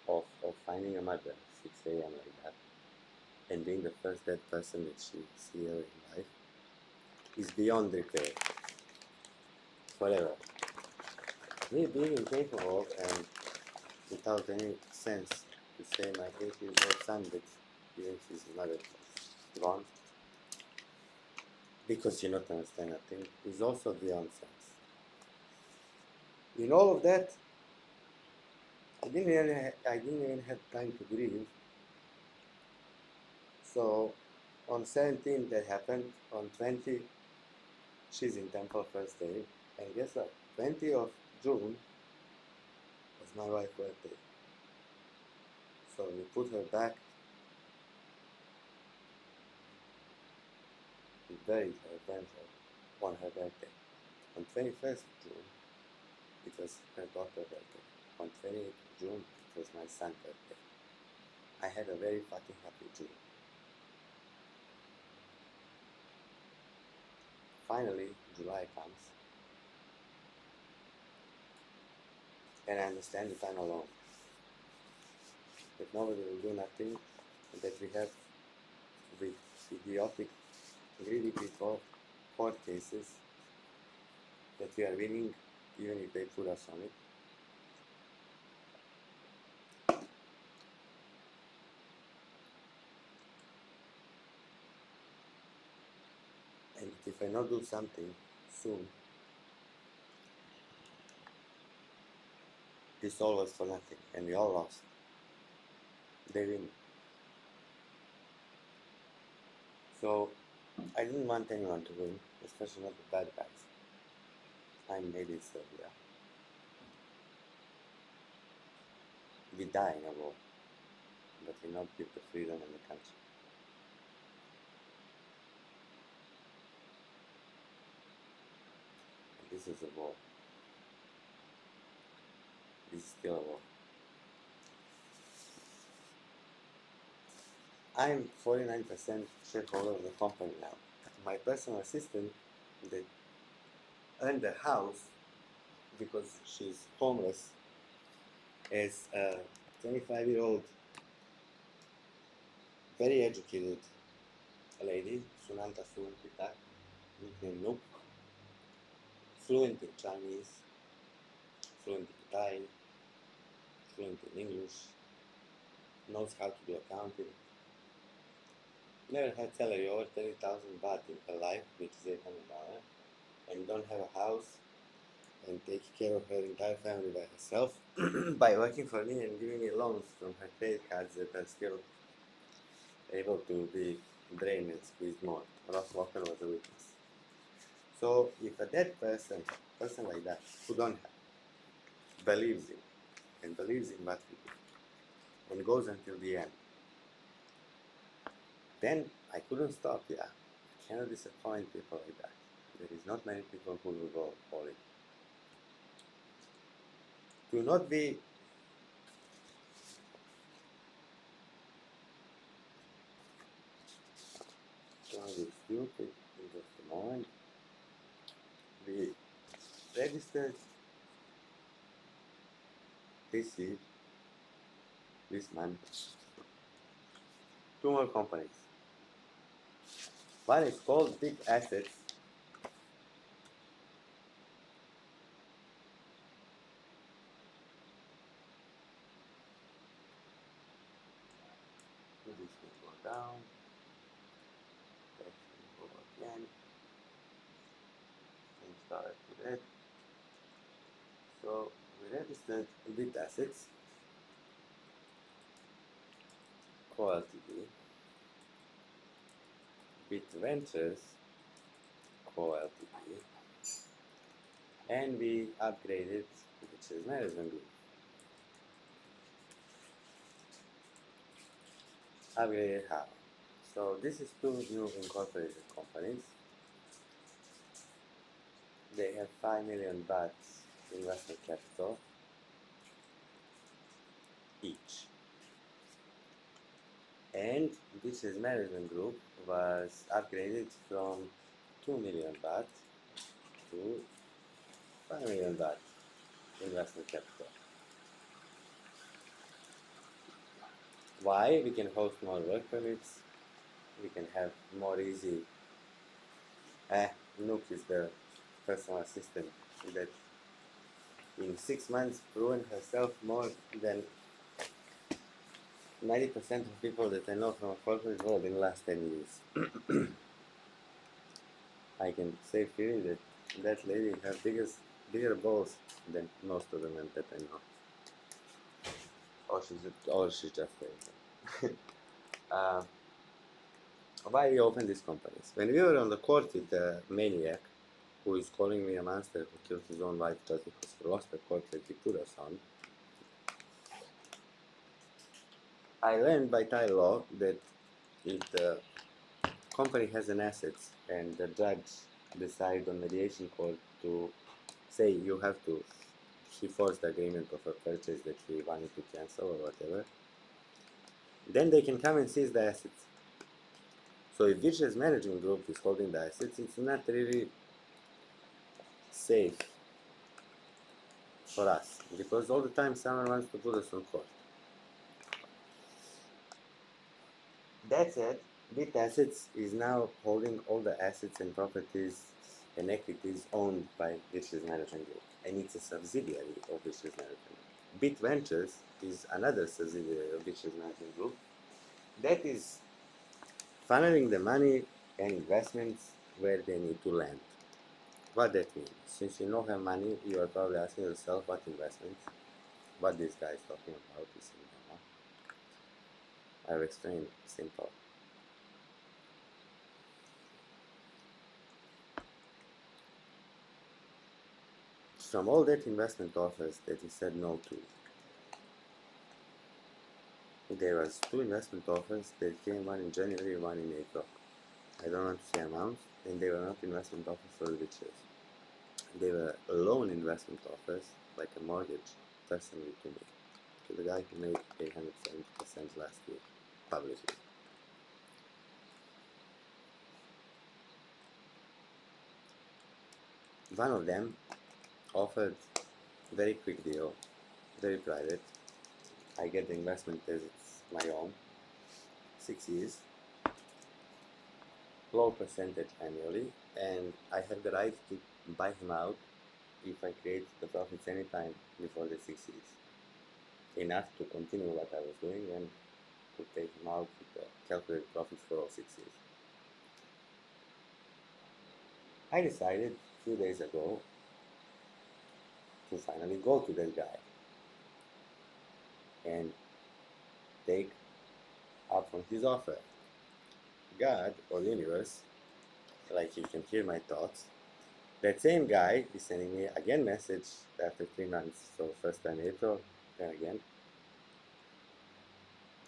of finding a mother 6 a.m. like that and being the first dead person that she see her in life is beyond repair. Forever. Me being incapable and without any sense to say my 8-year-old son that even his mother was gone because you not understand nothing is also beyond sense. In all of that, I didn't even have time to grieve. So on 17 that happened, on 20 she's in temple first day, and guess what? 20 of June was my wife's birthday. So we put her back, we buried her, burned her on her birthday. On 21st June, it was her daughter's birthday. On 28th June, it was my son's birthday. I had a very fucking happy June. Finally, July comes, and I understand that I'm alone. That nobody will do nothing, and that we have with idiotic, greedy people, court cases, that we are winning even if they put us on it. And if I not do something soon, this all was for nothing, and we all lost. They win. So I didn't want anyone to win, especially not the bad guys. I'm made in Serbia. We die in a war, but we not give the freedom in the country. And this is a war. This is still a war. I'm 49% shareholder of the company now. My personal assistant that earned the house because she's homeless is a 25-year-old, very educated lady, Sunanta Suvanpitak, nicknamed Nook, fluent in Chinese, fluent in Thai, fluent in English, knows how to do accounting, never had salary over 30,000 baht in her life, which is $800, and don't have a house, and take care of her entire family by herself by working for me and giving me loans from her credit cards that are still able to be drained and squeezed more. Ross Walker was a witness. So if a dead person like that, who don't have, believes in, and believes in what we do, and goes until the end, then I couldn't stop, yeah. I cannot disappoint people like that. There is not many people who will go all in. Do not be stupid in just a moment. We registered this year, this month, 2 more companies. One is called Big Assets. This will go down. That will go again. start with that. So we registered Bit Assets, Co Ltd, Bit Ventures, Co Ltd, and we upgraded BitShares Management Group. Upgraded how? So this is two new incorporated companies. They have 5 million baht investment capital each. And BitShares Management Group was upgraded from 2 million baht to 5 million baht investment capital. Why? We can host more work permits, we can have more easy. Nook is the personal assistant that in 6 months proven herself more than 90% of people that I know from a corporate world in the last 10 years. I can say freely that that lady has bigger balls than most of the men that I know. Or she's just crazy. Why we opened these companies? When we were on the court with the maniac who is calling me a monster who killed his own wife just because he lost the court that he put us on, I learned by Thai law that if the company has an asset and the judge decides on mediation court to say you have to, he forced the agreement of a purchase that he wanted to cancel or whatever, then they can come and seize the assets. So if BitShares Management Group is holding the assets, it's not really safe for us because all the time someone wants to put us on court. That said, Bit Assets is now holding all the assets and properties and equities owned by BitShares Management Group, and it's a subsidiary of BitShares Management Group. Bit Ventures is another subsidiary of BitShares Management Group that is funneling the money and investments where they need to land. What that means? Since you know have money, you are probably asking yourself what investments, what this guy is talking about is in I'll explain simple. From all that investment offers that he said no to, there was 2 investment offers that came, one in January, one in April. I don't want to say amounts, and they were not investment offers for BitShares. They were loan investment offers, like a mortgage, personally to me, to the guy who made 870% last year, publicly. One of them offered very quick deal, very private. I get the investment as it's my own, 6 years, low percentage annually, and I have the right to buy him out if I create the profits anytime before the 6 years. Enough to continue what I was doing and to take him out with the calculated profits for all 6 years. I decided a few days ago to finally go to that guy and take up on his offer. God or universe, like you can hear my thoughts, that same guy is sending me again message after 3 months, so first time April, then again,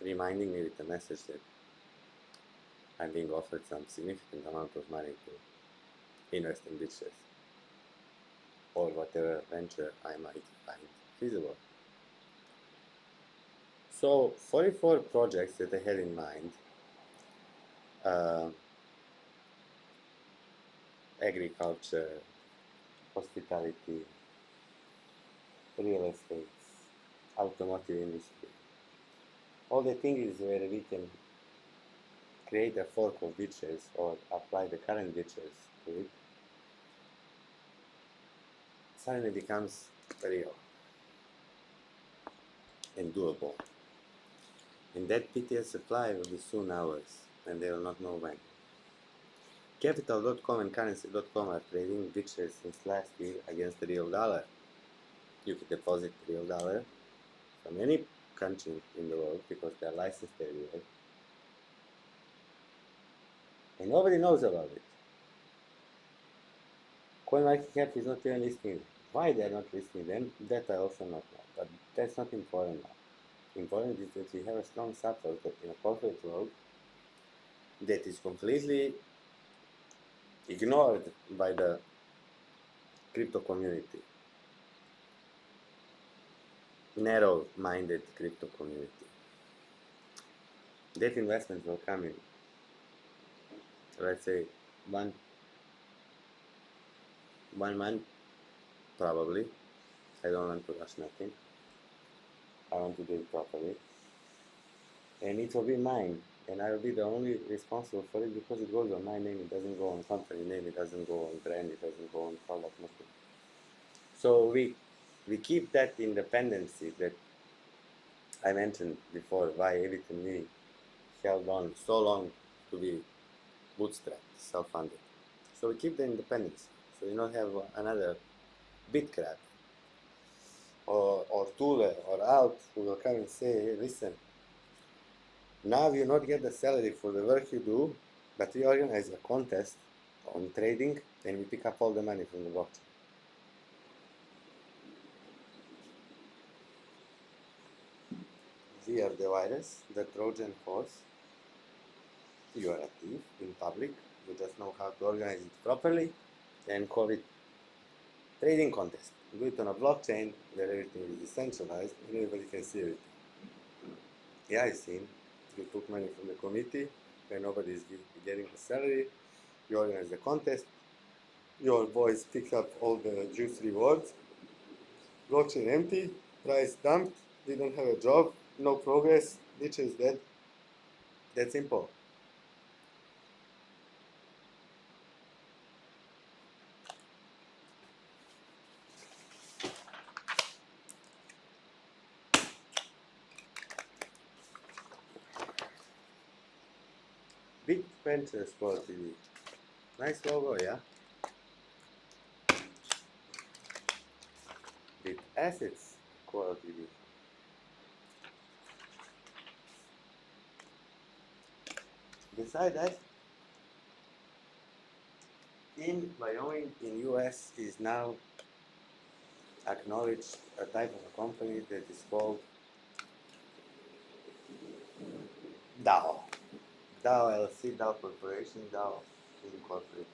reminding me with a message that I'm being offered some significant amount of money to invest in BitShares or whatever venture I might find feasible. So 44 projects that I had in mind, agriculture, hospitality, real estate, automotive industry, all the things where we can create a fork of BitShares or apply the current BitShares to it, suddenly becomes real and doable. And that BTS supply will be soon ours, and they will not know when. Capital.com and currency.com are trading BitShares since last year against the real dollar. You can deposit real dollar from any country in the world because they're licensed everywhere. And nobody knows about it. CoinMarketCap is not even listing them. Why they're not listing them, that I also not know. But that's not important now. Important is that we have a strong support in a corporate world that is completely ignored by the crypto community. Narrow-minded crypto community. That investment will come in, let's say, one month, probably. I don't want to rush nothing. I want to do it properly. And it will be mine. And I will be the only responsible for it because it goes on my name. It doesn't go on company name. It doesn't go on brand. It doesn't go on product, nothing. So we keep that independency that I mentioned before, why everything we held on so long to be bootstrapped, self-funded. So we keep the independence. So you don't have another BitCrab or Tule or Out who will come and say, hey, listen, now you not get the salary for the work you do, but we organize a contest on trading and we pick up all the money from the blockchain. We are the virus, the Trojan horse. You are active in public, you just know how to organize it properly and call it trading contest. Do it on a blockchain where everything is decentralized and everybody can see everything. Yeah, I've seen. You took money from the committee where nobody is getting the salary. You organize the contest. Your boys pick up all the juice rewards. Blockchain empty. Price dumped. They don't have a job. No progress. Which is dead. That simple. Big Ventures quality. Nice logo, yeah? Big Assets quality. Besides that, in Wyoming, in US, is now acknowledged a type of a company that is called DAO. DAO LLC, DAO Corporation, DAO Incorporated.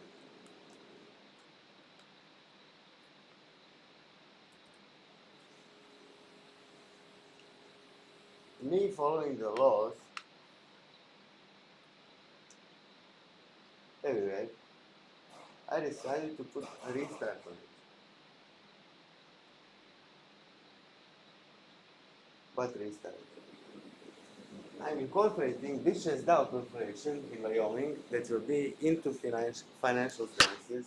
Me following the laws everywhere, I decided to put a restart on it. What restart? I'm incorporating BitShares DAO Corporation in Wyoming that will be into financial services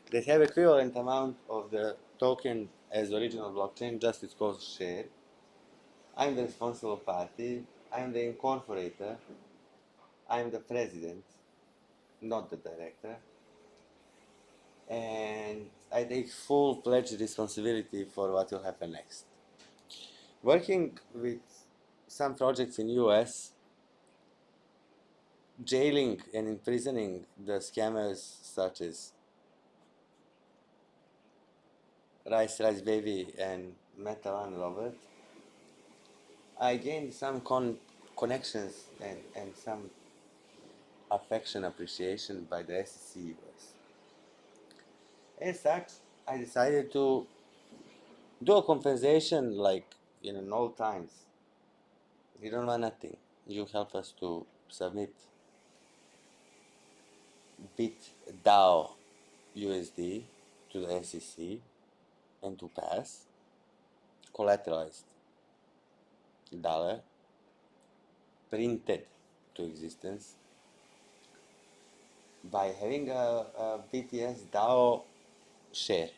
that have equivalent amount of the token as original blockchain, just it's called share. I'm the responsible party, I'm the incorporator, I'm the president, not the director, and I take full pledged responsibility for what will happen next. Working with some projects in US, jailing and imprisoning the scammers such as Rice Baby and Meta One Robert, I gained some connections and some affection appreciation by the SEC US. As such, I decided to do a compensation like in old times. We don't want nothing. You help us to submit BitDAO USD to the SEC and to pass collateralized dollar printed to existence by having a BTS DAO share.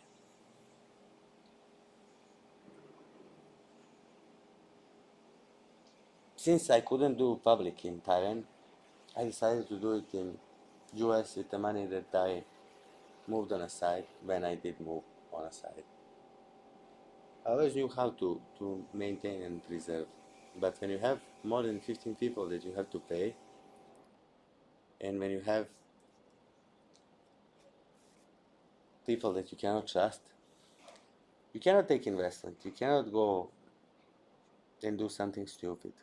Since I couldn't do public in Thailand, I decided to do it in US with the money that I moved on a side when I did move on a side. I always knew how to maintain and preserve. But when you have more than 15 people that you have to pay, and when you have people that you cannot trust, you cannot take investment. You cannot go and do something stupid.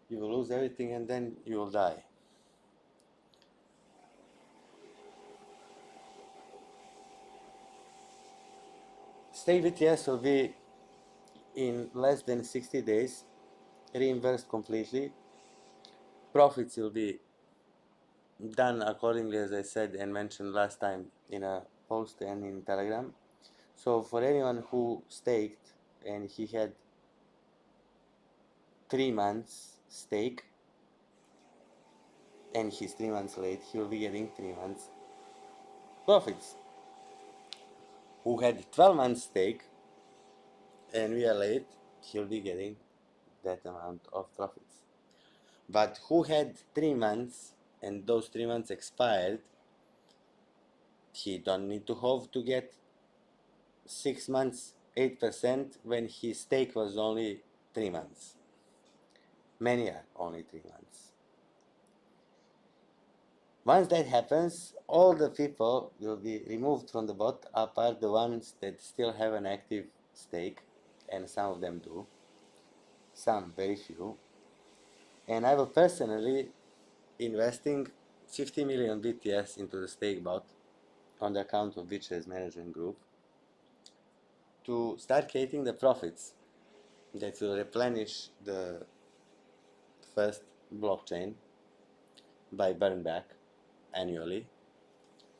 You will lose everything and then you will die. StakeBTS will be in less than 60 days reimbursed completely. Profits will be done accordingly, as I said and mentioned last time in a post and in Telegram. So for anyone who staked and he had 3 months stake and he's 3 months late, he will be getting 3 months profits. Who had 12 months stake and we are late, he'll be getting that amount of profits. But who had 3 months and those 3 months expired, he don't need to hope to get 6 months 8% when his stake was only 3 months. Many are only 3 months. Once that happens, all the people will be removed from the bot apart the ones that still have an active stake, and some of them do, some very few. And I will personally investing 50 million BTS into the stake bot on the account of BitShares management group to start creating the profits that will replenish the first blockchain by burn back annually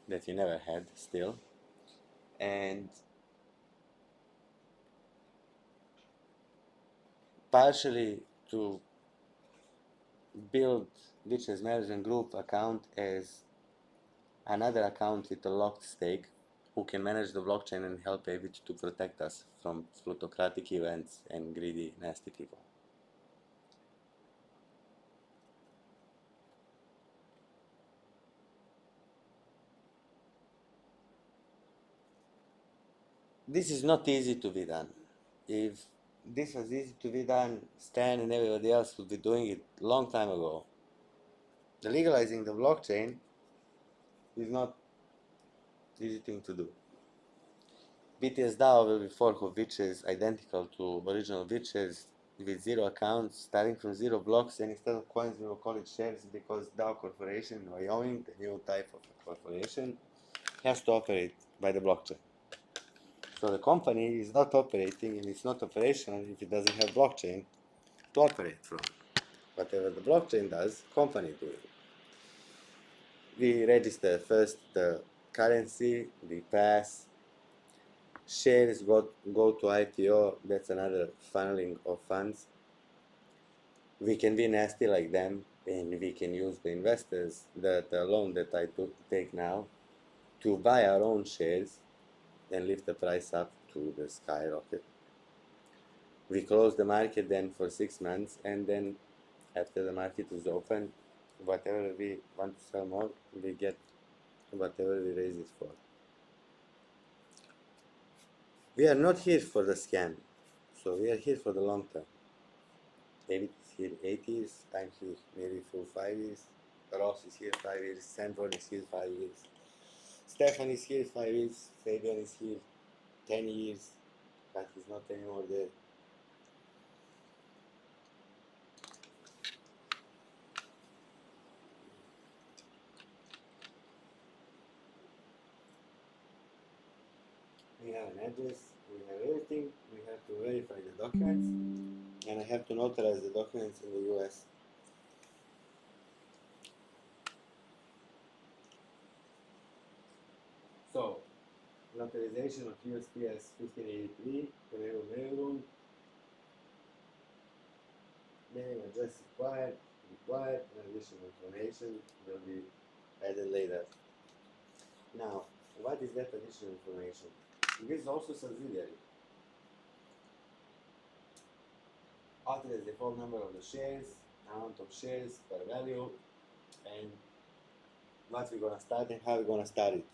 that you never had still, and partially to build BitShares management group account as another account with a locked stake who can manage the blockchain and help it to protect us from plutocratic events and greedy, nasty people. This is not easy to be done. If this was easy to be done, Stan and everybody else would be doing it a long time ago. The legalizing the blockchain is not easy thing to do. BTS DAO will be fork of BitShares identical to original BitShares with 0 accounts, starting from 0 blocks, and instead of coins we will call it shares because DAO Corporation in Wyoming, the new type of corporation, has to operate by the blockchain. So the company is not operating and it's not operational if it doesn't have blockchain to operate from. Whatever the blockchain does, company do it. We register first the currency, we pass, shares go to IPO, that's another funneling of funds. We can be nasty like them and we can use the investors, the loan that I take now, to buy our own shares and lift the price up to the skyrocket. We close the market then for 6 months, and then after the market is open, whatever we want to sell more, we get whatever we raise it for. We are not here for the scam, so we are here for the long term. David is here 8 years, I'm here maybe for 5 years, Ross is here 5 years, Sanford is here 5 years, Stefan is here 5 years, Fabian is here 10 years, but he's not anymore there. We have an address, we have everything, we have to verify the documents, and I have to notarize the documents in the US. So, notarization of USPS 1583, Canelo Mailroom, name, address required, and additional information will be added later. Now, what is that additional information? This is also subsidiary. Authorized default number of the shares, amount of shares per value, and what we're gonna start and how we're gonna start it.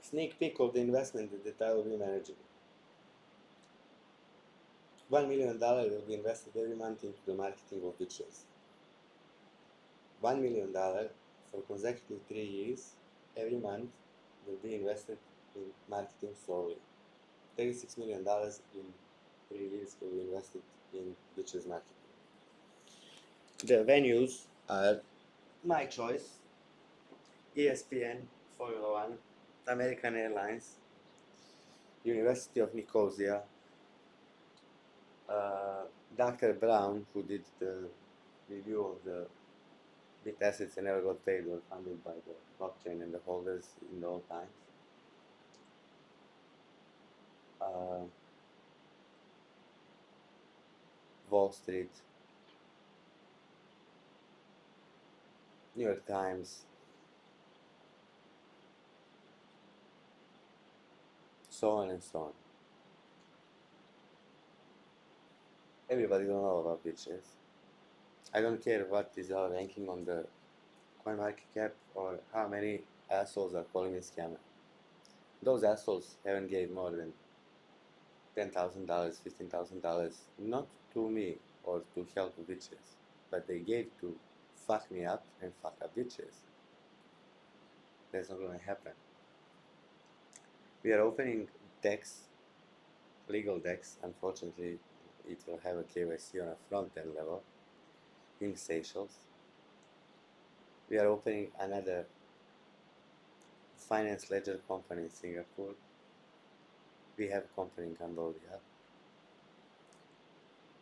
Sneak peek of the investment that I will be managing. $1 million will be invested every month into the marketing of BitShares. $1 million for consecutive 3 years, every month will be invested in marketing solely. $36 million in 3 years will be invested in BitShares marketing. The venues are my choice: ESPN, Formula One, American Airlines, University of Nicosia, Dr. Brown, who did the review of the bit assets and never got paid, were funded by the blockchain and the holders in the old times. Wall Street, New York Times, so on and so on. Everybody don't know about BitShares. I don't care what is our ranking on the CoinMarketCap or how many assholes are calling me scammer. Those assholes haven't gave more than $10,000, $15,000, not to me or to help BitShares, but they gave to fuck me up and fuck up BitShares. That's not gonna happen. We are opening DEX, legal DEX. Unfortunately, it will have a KYC on a front-end level in Seychelles. We are opening another finance ledger company in Singapore. We have a company in Cambodia.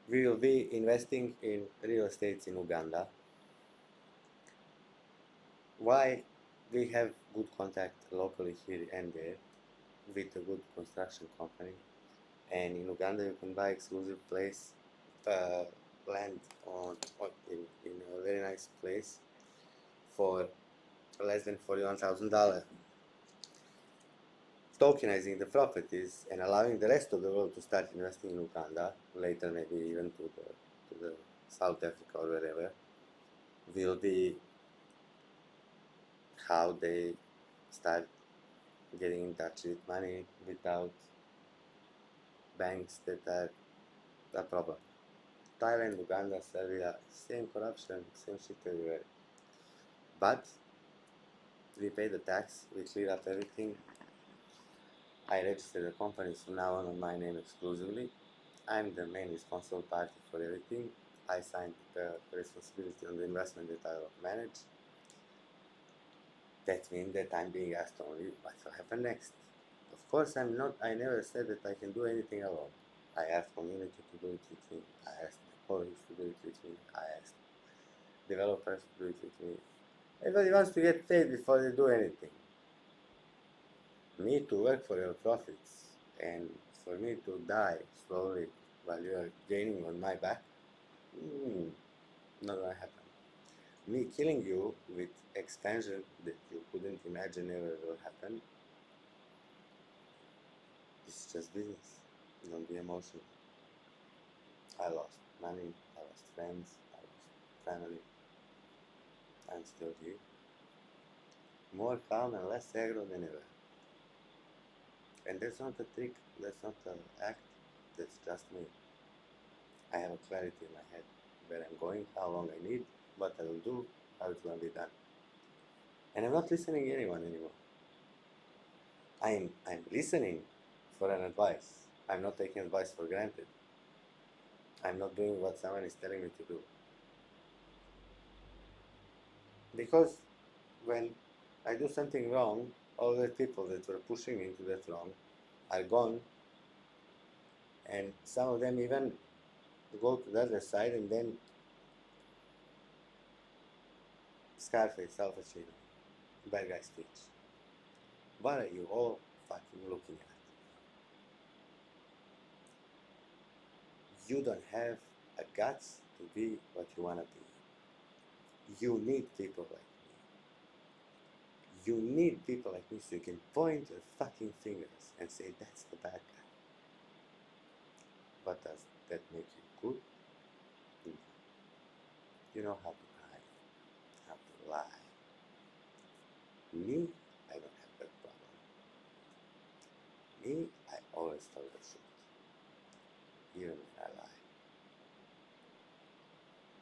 We will be investing in real estate in Uganda. Why? We have good contact locally here and there with a good construction company, and in Uganda you can buy exclusive place, land in a very nice place for less than $41,000. Tokenizing the properties and allowing the rest of the world to start investing in Uganda, later maybe even to the South Africa or wherever, will be how they start getting in touch with money without banks that are a problem. Thailand, Uganda, Serbia, same corruption, same shit everywhere. But we pay the tax, we clear up everything. I register the company from now on my name exclusively. I'm the main responsible party for everything. I signed the responsibility on the investment that I will manage. That means that I'm being asked only what will happen next. Of course, I never said that I can do anything alone. I asked community to do it with me. I asked my colleagues to do it with me. I asked developers to do it with me. Everybody wants to get paid before they do anything. Me to work for your profits and for me to die slowly while you are gaining on my back, not gonna happen. Me killing you with expansion that you couldn't imagine ever will happen, it's just business. Don't be emotional. I lost money, I lost friends, I lost family. I'm still here. More calm and less aggro than ever. And that's not a trick, that's not an act, that's just me. I have a clarity in my head where I'm going, how long I need, what I will do, how it's going to be done. And I'm not listening to anyone anymore. I'm listening for an advice. I'm not taking advice for granted. I'm not doing what someone is telling me to do. Because when I do something wrong, all the people that were pushing me into that wrong are gone, and some of them even go to the other side and then Scarface, Al Pacino, bad guy speech. What are you all fucking looking at? You don't have a guts to be what you want to be. You need people like me. You need people like me so you can point your fucking fingers and say, that's the bad guy. But does that make you good? No. You know how to hide, how to lie. Me, I don't have that problem. Me, I always tell the truth, even when I lie.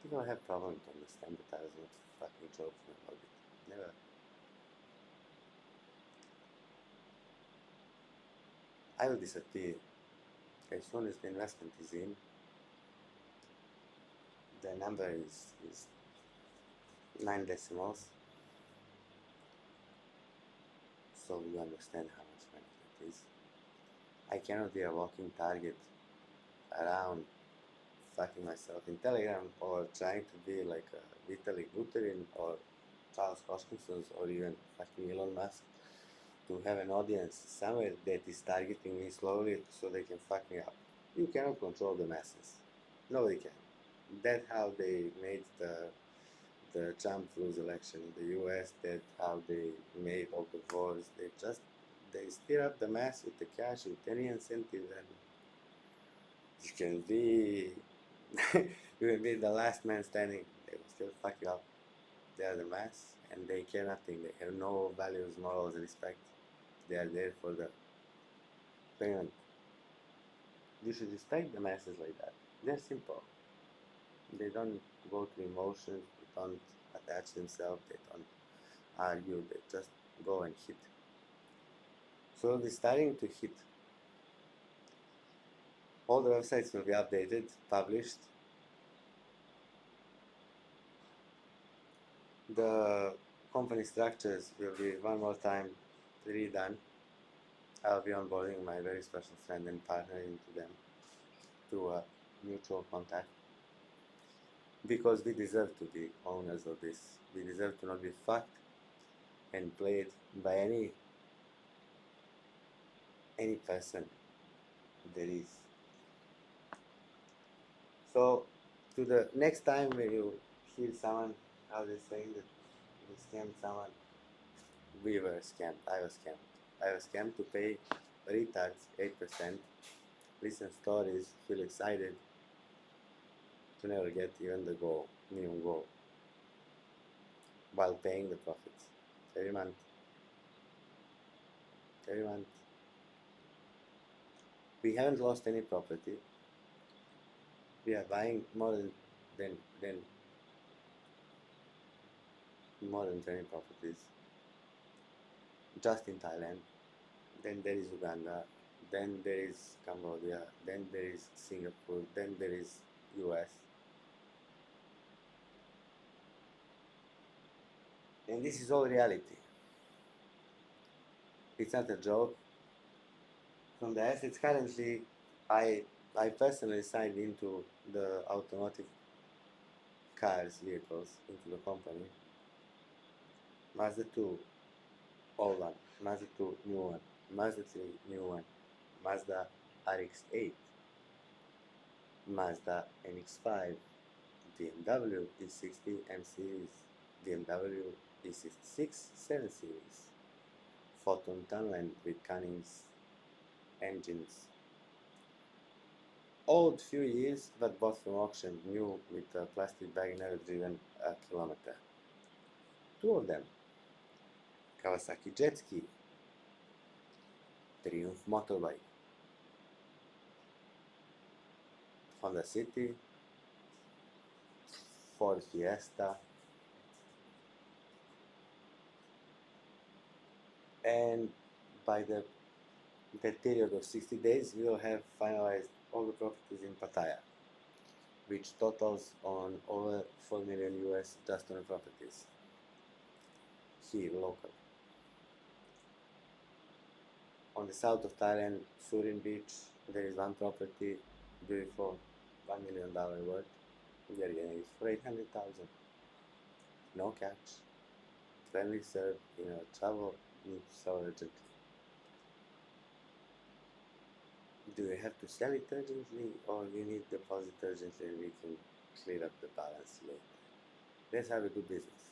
People have problem to understand that I was not fucking joking about it. Never. I will disappear. As soon as the investment is in, the number is 9 decimals, so you understand how much money that is. I cannot be a walking target around fucking myself in Telegram or trying to be like a Vitaly Buterin or Charles Hoskinson or even fucking Elon Musk to have an audience somewhere that is targeting me slowly so they can fuck me up. You cannot control the masses. Nobody can. That's how they made the Trump lose election in the US. That's how they made all the wars. They stir up the mass with the cash with any incentive, and you can be you can be the last man standing. They will still fuck you up. They are the mass, and they care nothing. They have no values, morals, respect. They are there for the payment. You should respect the masses like that. They're simple. They don't go through emotions. They don't attach themselves. They don't argue. They just go and hit. So they're starting to hit. All the websites will be updated, published. The company structures will be one more time redone. I'll be onboarding my very special friend and partner into them through a mutual contact. Because we deserve to be owners of this. We deserve to not be fucked and played by any person there is. So to the next time when you hear someone how they saying that we scammed someone, we were scammed. I was scammed. I was scammed to pay retards 8%, listen stories, feel excited to never get even the goal, minimum goal, while paying the profits every month. Every month. We haven't lost any property. We are buying than more than 20 properties just in Thailand. Then there is Uganda. Then there is Cambodia. Then there is Singapore. Then there is US. And this is all reality. It's not a joke. From the assets currently, I personally signed into the automotive cars, vehicles, into the company. Mazda 2, old one. Mazda 2, new one. Mazda 3, new one. Mazda RX-8. Mazda MX-5. BMW E60 M Series. BMW E66 7 Series. Photon Tunland with Cunning's engines. Old few years, but bought from auction, new with a plastic bag, never driven a kilometer. Two of them. Kawasaki Jet Ski, Triumph motorbike, Honda City, Ford Fiesta, and by that period of 60 days, we will have finalized all the properties in Pattaya, which totals on over 4 million US just on the properties here local. On the south of Thailand, Surin Beach, there is one property, beautiful, $1 million worth. We are getting it for 800,000. No catch. Friendly serve, trouble, need to sell urgently. Do you have to sell it urgently, or you need deposit urgently and we can clear up the balance later? That's how we do business.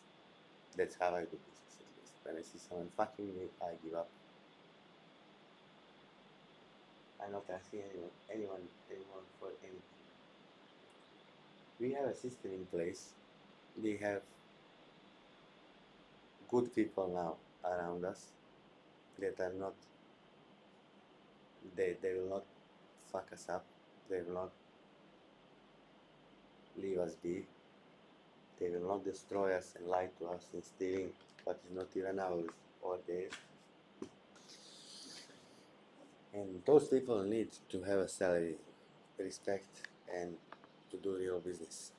That's how I do business, at least. When I see someone fucking me, I give up. I'm not asking anyone for anything. We have a system in place we have good people now around us that are not, they will not fuck us up, they will not leave us be, they will not destroy us and lie to us and stealing what is not even ours or theirs. And those people need to have a salary, respect, and to do real business.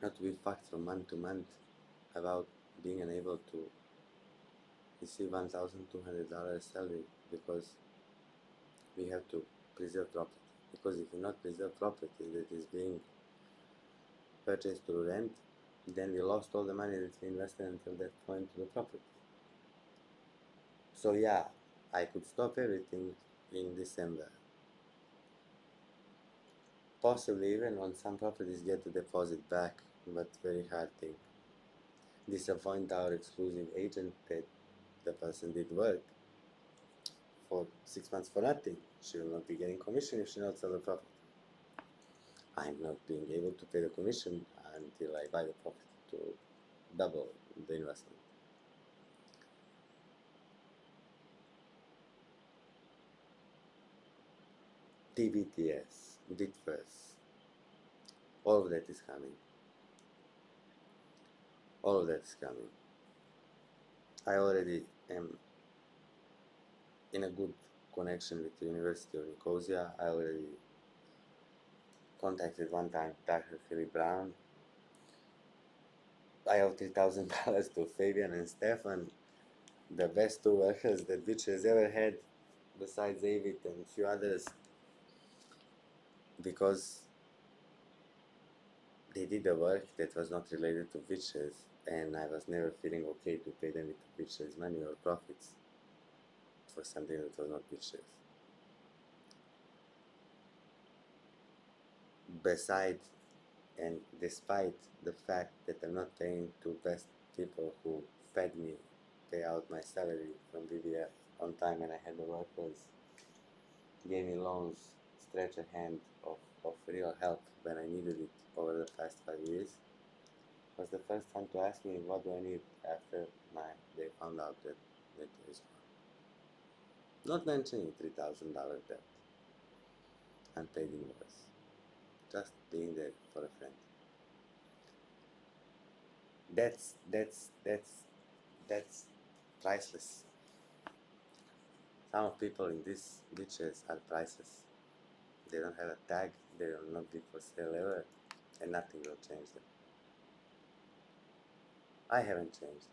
Not to be fucked from month to month about being unable to receive $1,200 salary because we have to preserve property. Because if you not preserve property that is being purchased through rent, then we lost all the money that we invested until that point to the property. So yeah, I could stop everything in December. Possibly even on some properties get the deposit back, but very hard thing. Disappoint our exclusive agent that the person did work for 6 months for nothing. She will not be getting commission if she not sell the property. I'm not being able to pay the commission until I buy the property to double the investment. TBTS, BitShares, all of that is coming. All of that is coming. I already am in a good connection with the University of Nicosia. I already contacted one time Dr. Philip Brown. I owe $3,000 to Fabian and Stefan, the best two workers that Bitch has ever had, besides David and a few others, because they did the work that was not related to BitShares, and I was never feeling okay to pay them with BitShares money or profits for something that was not BitShares. Besides and despite the fact that I'm not paying to best people who fed me, pay out my salary from BBF on time, and I had the workers gave me loans, stretch a hand of real help when I needed it over the past 5 years, was the first time to ask me what do I need after they found out that it is gone. Not mentioning $3,000 debt, unpaid invoice, just being there for a friend. That's priceless. Some people in these bitches are priceless. They don't have a tag, they will not be for sale ever, and nothing will change them. I haven't changed.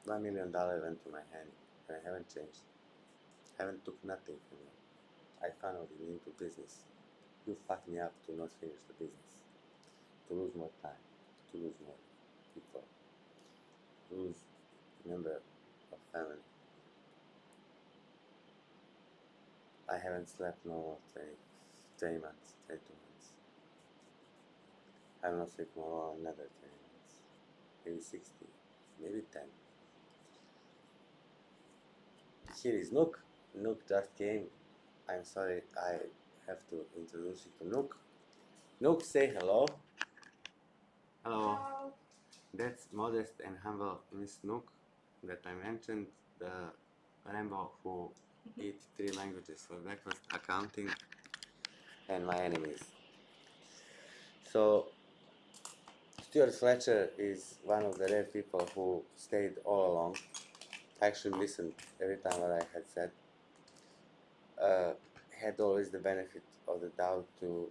$1 million went to my hand, and I haven't changed. I haven't took nothing from you. I funneled it into business. You fucked me up to not finish the business, to lose more time, to lose more people, to lose a member of family. I haven't slept no more 20 months, 22 months. I will not sleep more another 20 months, maybe 60, maybe 10. Here is Nook. Nook just came. I'm sorry, I have to introduce you to Nook. Nook, say hello. Hello. That's modest and humble Miss Nook that I mentioned, the Rambo who eat 3 languages for breakfast, accounting, and my enemies. So, Stuart Fletcher is one of the rare people who stayed all along. Actually listened every time what I had said. Had always the benefit of the doubt to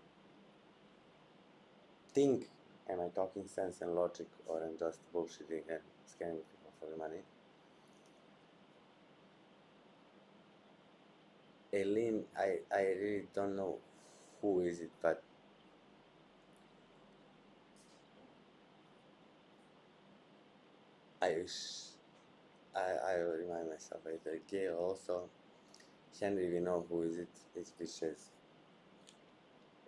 think, am I talking sense and logic, or am just bullshitting and scamming people for the money? Eileen, I really don't know who is it, but I will remind myself later. Gail also. Henry, we know who is it. It's BitShares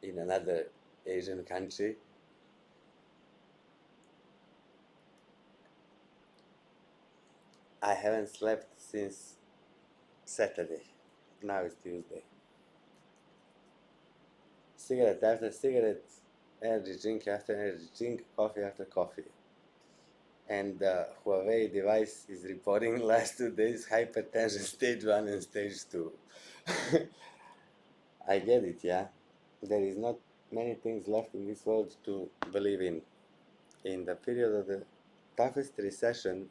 in another Asian country. I haven't slept since Saturday. Now it's Tuesday. Cigarette after cigarette, energy drink after energy drink, coffee after coffee. And Huawei device is reporting last 2 days hypertension stage 1 and stage 2. I get it, yeah. There is not many things left in this world to believe in. In the period of the toughest recession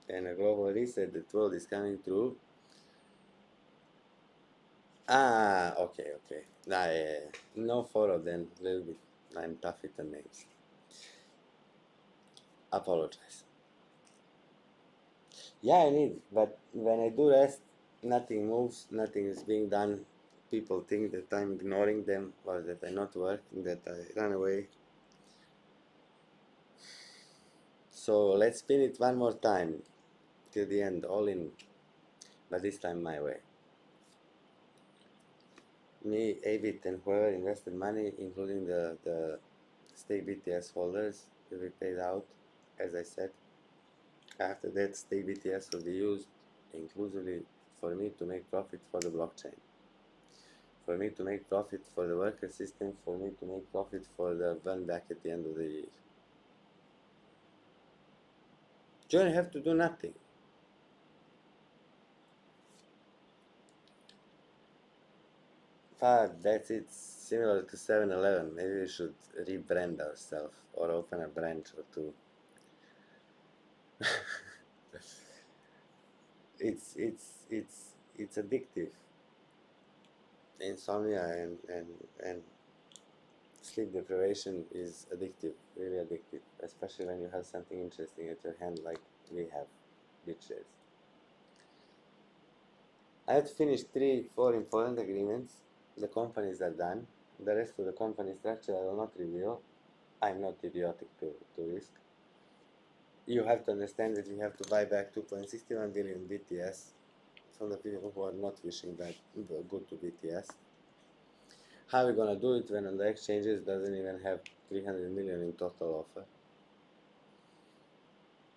and a global reset that world is coming through. Okay. Nah, yeah. No photo then, a little bit. I'm tough with the names. Apologize. Yeah, I need, but when I do rest, nothing moves, nothing is being done. People think that I'm ignoring them or that I'm not working, that I run away. So let's spin it one more time till the end, all in, but this time my way. Me, Avit, and whoever invested money, including the StakeBTS holders, will be paid out, as I said. After that, StakeBTS will be used inclusively for me to make profit for the blockchain. For me to make profit for the worker system, for me to make profit for the burn back at the end of the year. You don't have to do nothing. That's it. Similar to 7-Eleven. Maybe we should rebrand ourselves or open a branch or two. It's addictive. Insomnia and sleep deprivation is addictive, really addictive, especially when you have something interesting at your hand like we have, BitShares. I have to finish 3-4 important agreements. The companies are done. The rest of the company structure I will not reveal. I'm not idiotic to risk. You have to understand that we have to buy back 2.61 billion BTS from the people who are not wishing that good to BTS. How are we gonna do it when on the exchanges doesn't even have 300 million in total offer?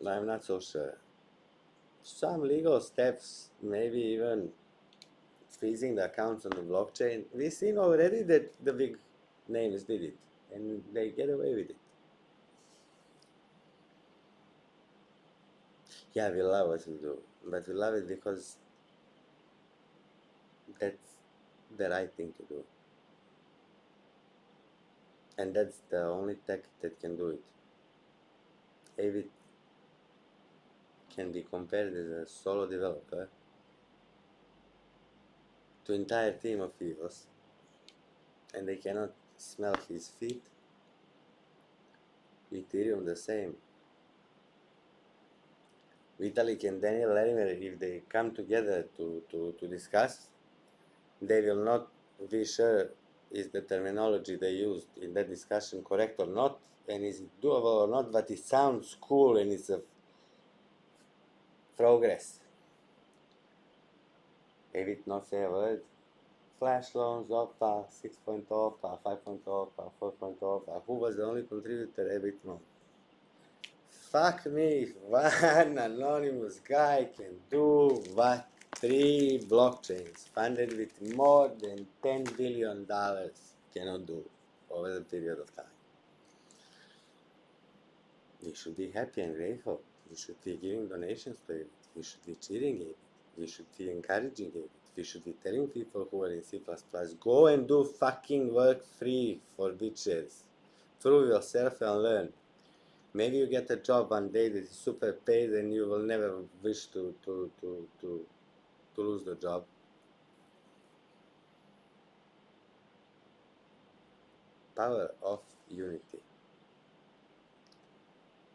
I'm not so sure. Some legal steps, maybe even freezing the accounts on the blockchain. We've seen already that the big names did it, and they get away with it. Yeah, we love what we do, but we love it because that's the right thing to do. And that's the only tech that can do it. If it can be compared as a solo developer to entire team of heroes, and they cannot smell his feet, Ethereum the same. Vitalik and Daniel Larimer, if they come together to discuss, they will not be sure is the terminology they used in that discussion correct or not, and is it doable or not, but it sounds cool and it's a progress. If it not say a word, flash loans, OPA, 6.0 OPA, 5.0 OPA, 4.0 OPA, who was the only contributor, a bit more. Fuck me, if one anonymous guy can do what 3 blockchains funded with more than $10 billion cannot do over the period of time. We should be happy and grateful. We should be giving donations to it. We should be cheering it. We should be encouraging it. We should be telling people who are in C++, go and do fucking work free for BitShares. Prove yourself and learn. Maybe you get a job one day that is super paid and you will never wish to lose the job. Power of unity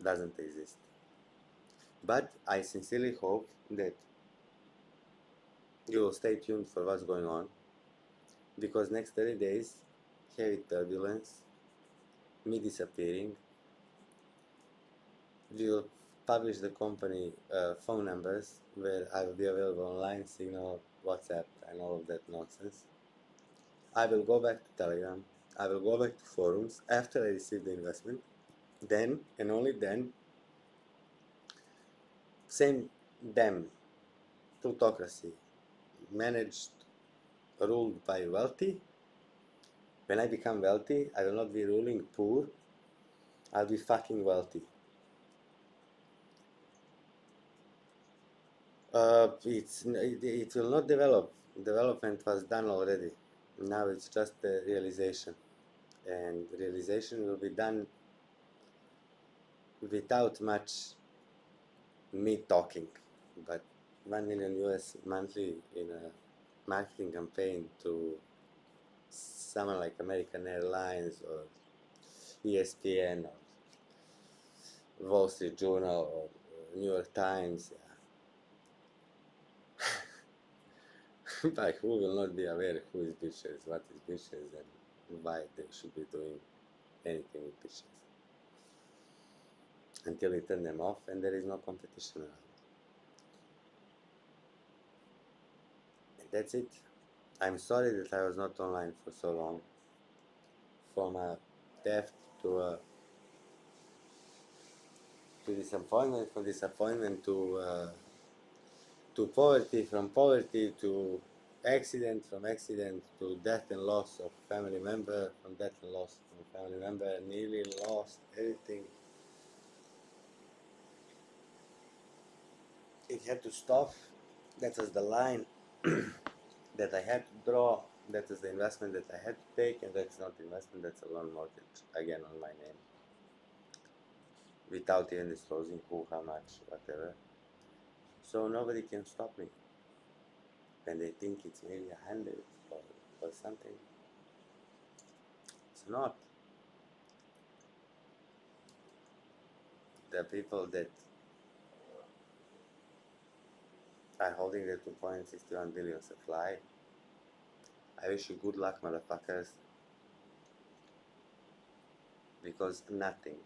doesn't exist. But I sincerely hope that you will stay tuned for what's going on, because next 30 days, heavy turbulence, me disappearing, we will publish the company phone numbers where I will be available online, Signal, WhatsApp, and all of that nonsense. I will go back to Telegram. I will go back to forums after I receive the investment. Then, and only then, same damn plutocracy managed, ruled by wealthy, When I become wealthy, I will not be ruling poor, I'll be fucking wealthy. It will not develop. Development was done already. Now it's just the realization. And realization will be done without much me talking. But 1 million US monthly in a marketing campaign to someone like American Airlines or ESPN or Wall Street Journal or New York Times. Yeah. But who will not be aware who is BitShares, what is BitShares, and why they should be doing anything with BitShares? Until we turn them off and there is no competition around. And that's it. I'm sorry that I was not online for so long. From a theft to disappointment, from disappointment to poverty, from poverty to accident, from accident to death and loss of family member, from death and loss from family member, nearly lost everything. It had to stop. That was the line that I had to draw. That is the investment that I had to take, and that's not investment, that's a loan mortgage, again on my name, without even disclosing who, how much, whatever. So nobody can stop me. When they think it's maybe 100 or something, it's not. The people that are holding the 2.61 billion supply, I wish you good luck, motherfuckers, because nothing,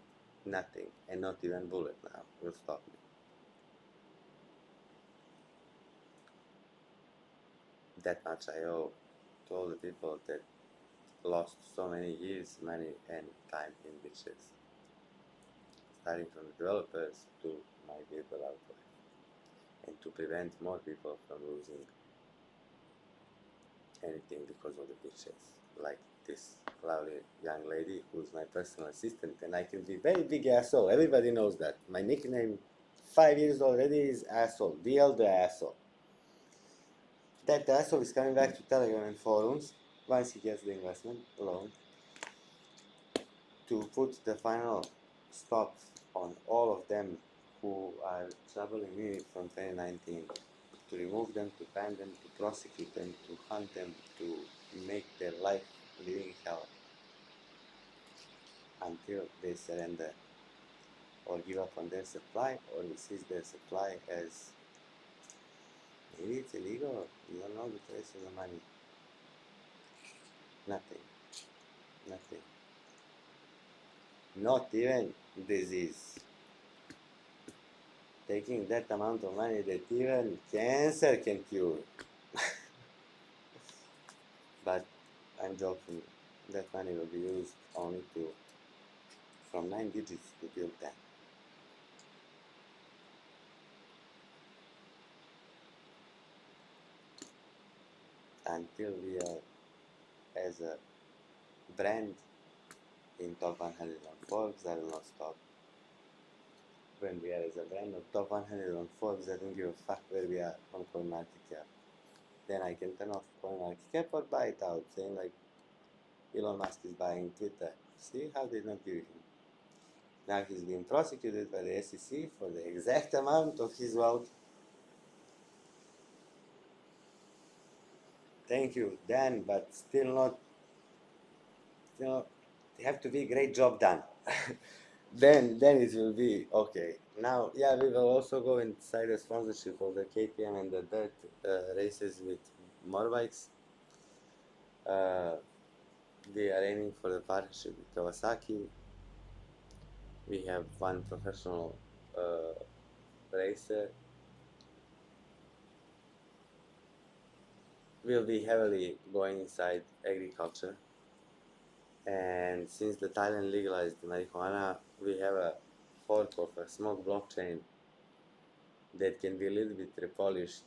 and not even bullet now will stop me. That much I owe to all the people that lost so many years, money, and time in BitShares, starting from the developers to my people out there, and to prevent more people from losing anything because of the BitShares, like this lovely young lady who's my personal assistant, and I can be very big asshole. Everybody knows that. My nickname 5 years already is asshole. DL the asshole. That asshole is coming back to Telegram and forums once he gets the investment loan to put the final stop on all of them who are troubling me from 2019, to remove them, to ban them, to prosecute them, to hunt them, to make their life living hell until they surrender or give up on their supply, or we seize their supply as maybe it's illegal, you don't know the trace of the money. Nothing. Nothing. Not even disease. Taking that amount of money that even cancer can cure. But I'm joking. That money will be used only to, from 9 digits to build 10. Until we are as a brand in top 100 on Forbes, I will not stop. When we are as a brand of top 100 on Forbes, I don't give a fuck where we are on CoinMarketCap. Then I can turn off CoinMarketCap or buy it out, saying like Elon Musk is buying Twitter. See how they don't give him. Now he's being prosecuted by the SEC for the exact amount of his wealth. Thank you, Dan, but still not, have to be a great job done. then it will be okay. Now, yeah, we will also go inside the sponsorship of the KTM and the dirt races with motorbikes. We are aiming for the partnership with Kawasaki. We have one professional racer. We'll be heavily going inside agriculture. And since the Thailand legalized marijuana, we have a fork of a smoke blockchain that can be a little bit repolished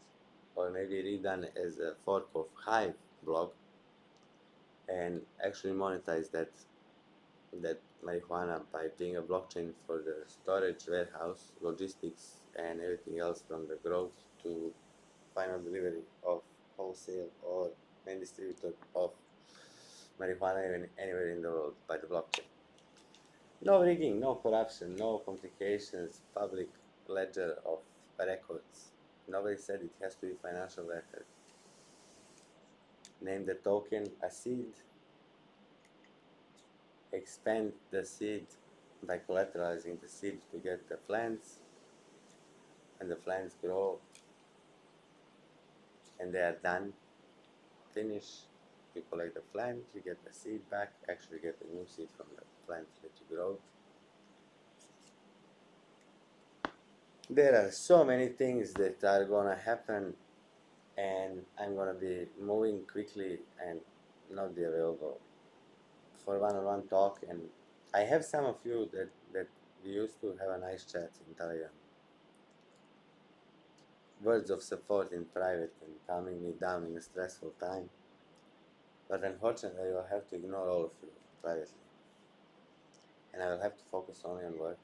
or maybe redone as a fork of Hive block. and actually monetize that marijuana by being a blockchain for the storage, warehouse, logistics, and everything else from the growth to final delivery of wholesale or main distributor of marijuana anywhere in the world by the blockchain. No rigging, no corruption, no complications, public ledger of records. Nobody said it has to be financial record. Name the token a seed, expand the seed by collateralizing the seed to get the plants, and the plants grow and they are done, finish. You collect the plant, you get the seed back, actually get a new seed from the plant that you grow. There are so many things that are gonna happen, and I'm gonna be moving quickly and not be available for one-on-one talk. And I have some of you that we used to have a nice chat in Telegram. Words of support in private and calming me down in a stressful time. But unfortunately, I will have to ignore all of you privately. And I will have to focus only on work.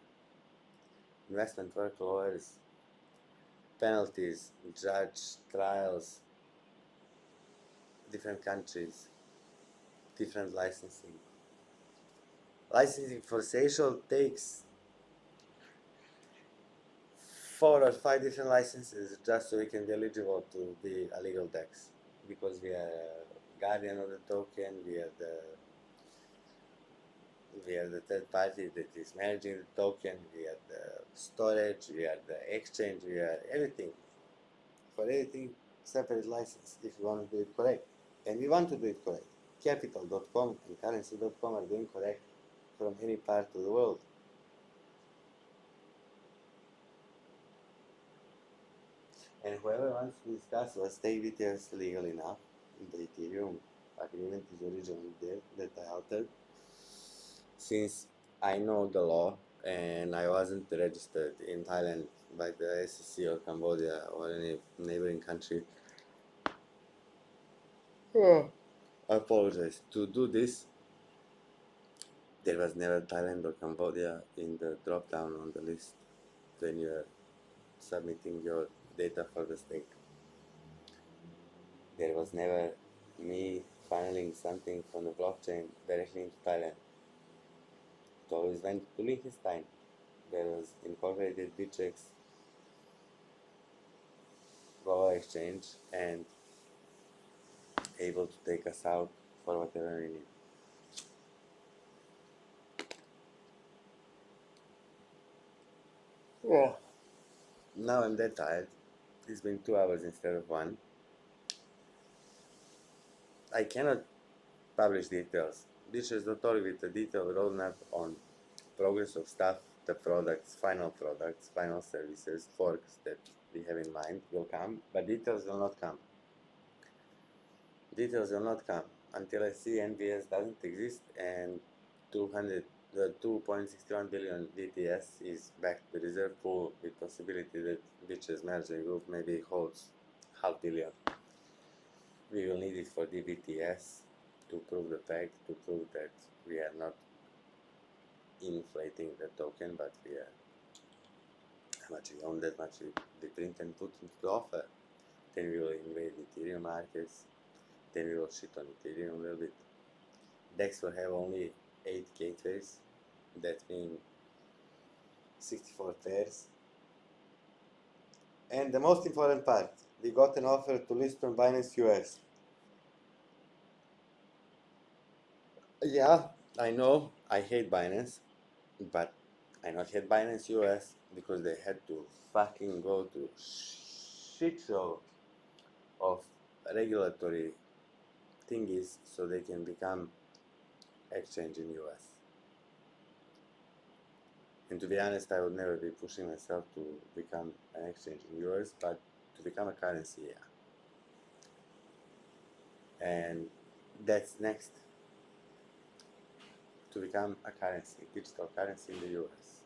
Investment work, lawyers, penalties, judge, trials, different countries, different licensing. Licensing for Seychelles takes 4 or 5 different licenses just so we can be eligible to be a legal DEX, because we are guardian of the token, we are the third party that is managing the token, we are the storage, we are the exchange, we are everything. For everything, separate license if you want to do it correct. And we want to do it correct. Capital.com and currency.com are doing correct from any part of the world. And whoever wants to discuss was StakeBTS legal enough, the Ethereum agreement is originally there that I altered. Since I know the law and I wasn't registered in Thailand by the SEC or Cambodia or any neighboring country, I apologize. To do this, there was never Thailand or Cambodia in the drop down on the list when you are submitting your data for the stake. There was never me funneling something from the blockchain directly into Thailand. It always went to Liechtenstein. There was incorporated BitShares global exchange and able to take us out for whatever we need. Yeah. Now I'm that tired. It's been 2 hours instead of 1. I cannot publish details. BitShares.org with a detailed roadmap on progress of stuff, the products, final services, forks that we have in mind will come, but details will not come. Details will not come until I see NBS doesn't exist and 2.61 billion DTS is back to the reserve pool with possibility that BitShares merger group maybe holds half billion. We will need it for DBTS to prove the fact, to prove that we are not inflating the token, but we are how much we own, that much we print and put into the offer. Then we will invade Ethereum markets, then we will shit on Ethereum a little bit. DEX will have only 8 gateways, that means 64 pairs. And the most important part, we got an offer to list on Binance US. Yeah, I know, I hate Binance, but I not hate Binance US because they had to fucking go to shit show of regulatory thingies so they can become exchange in US. And to be honest, I would never be pushing myself to become an exchange in US, but to become a currency, yeah. And that's next. To become a currency, digital currency in the US.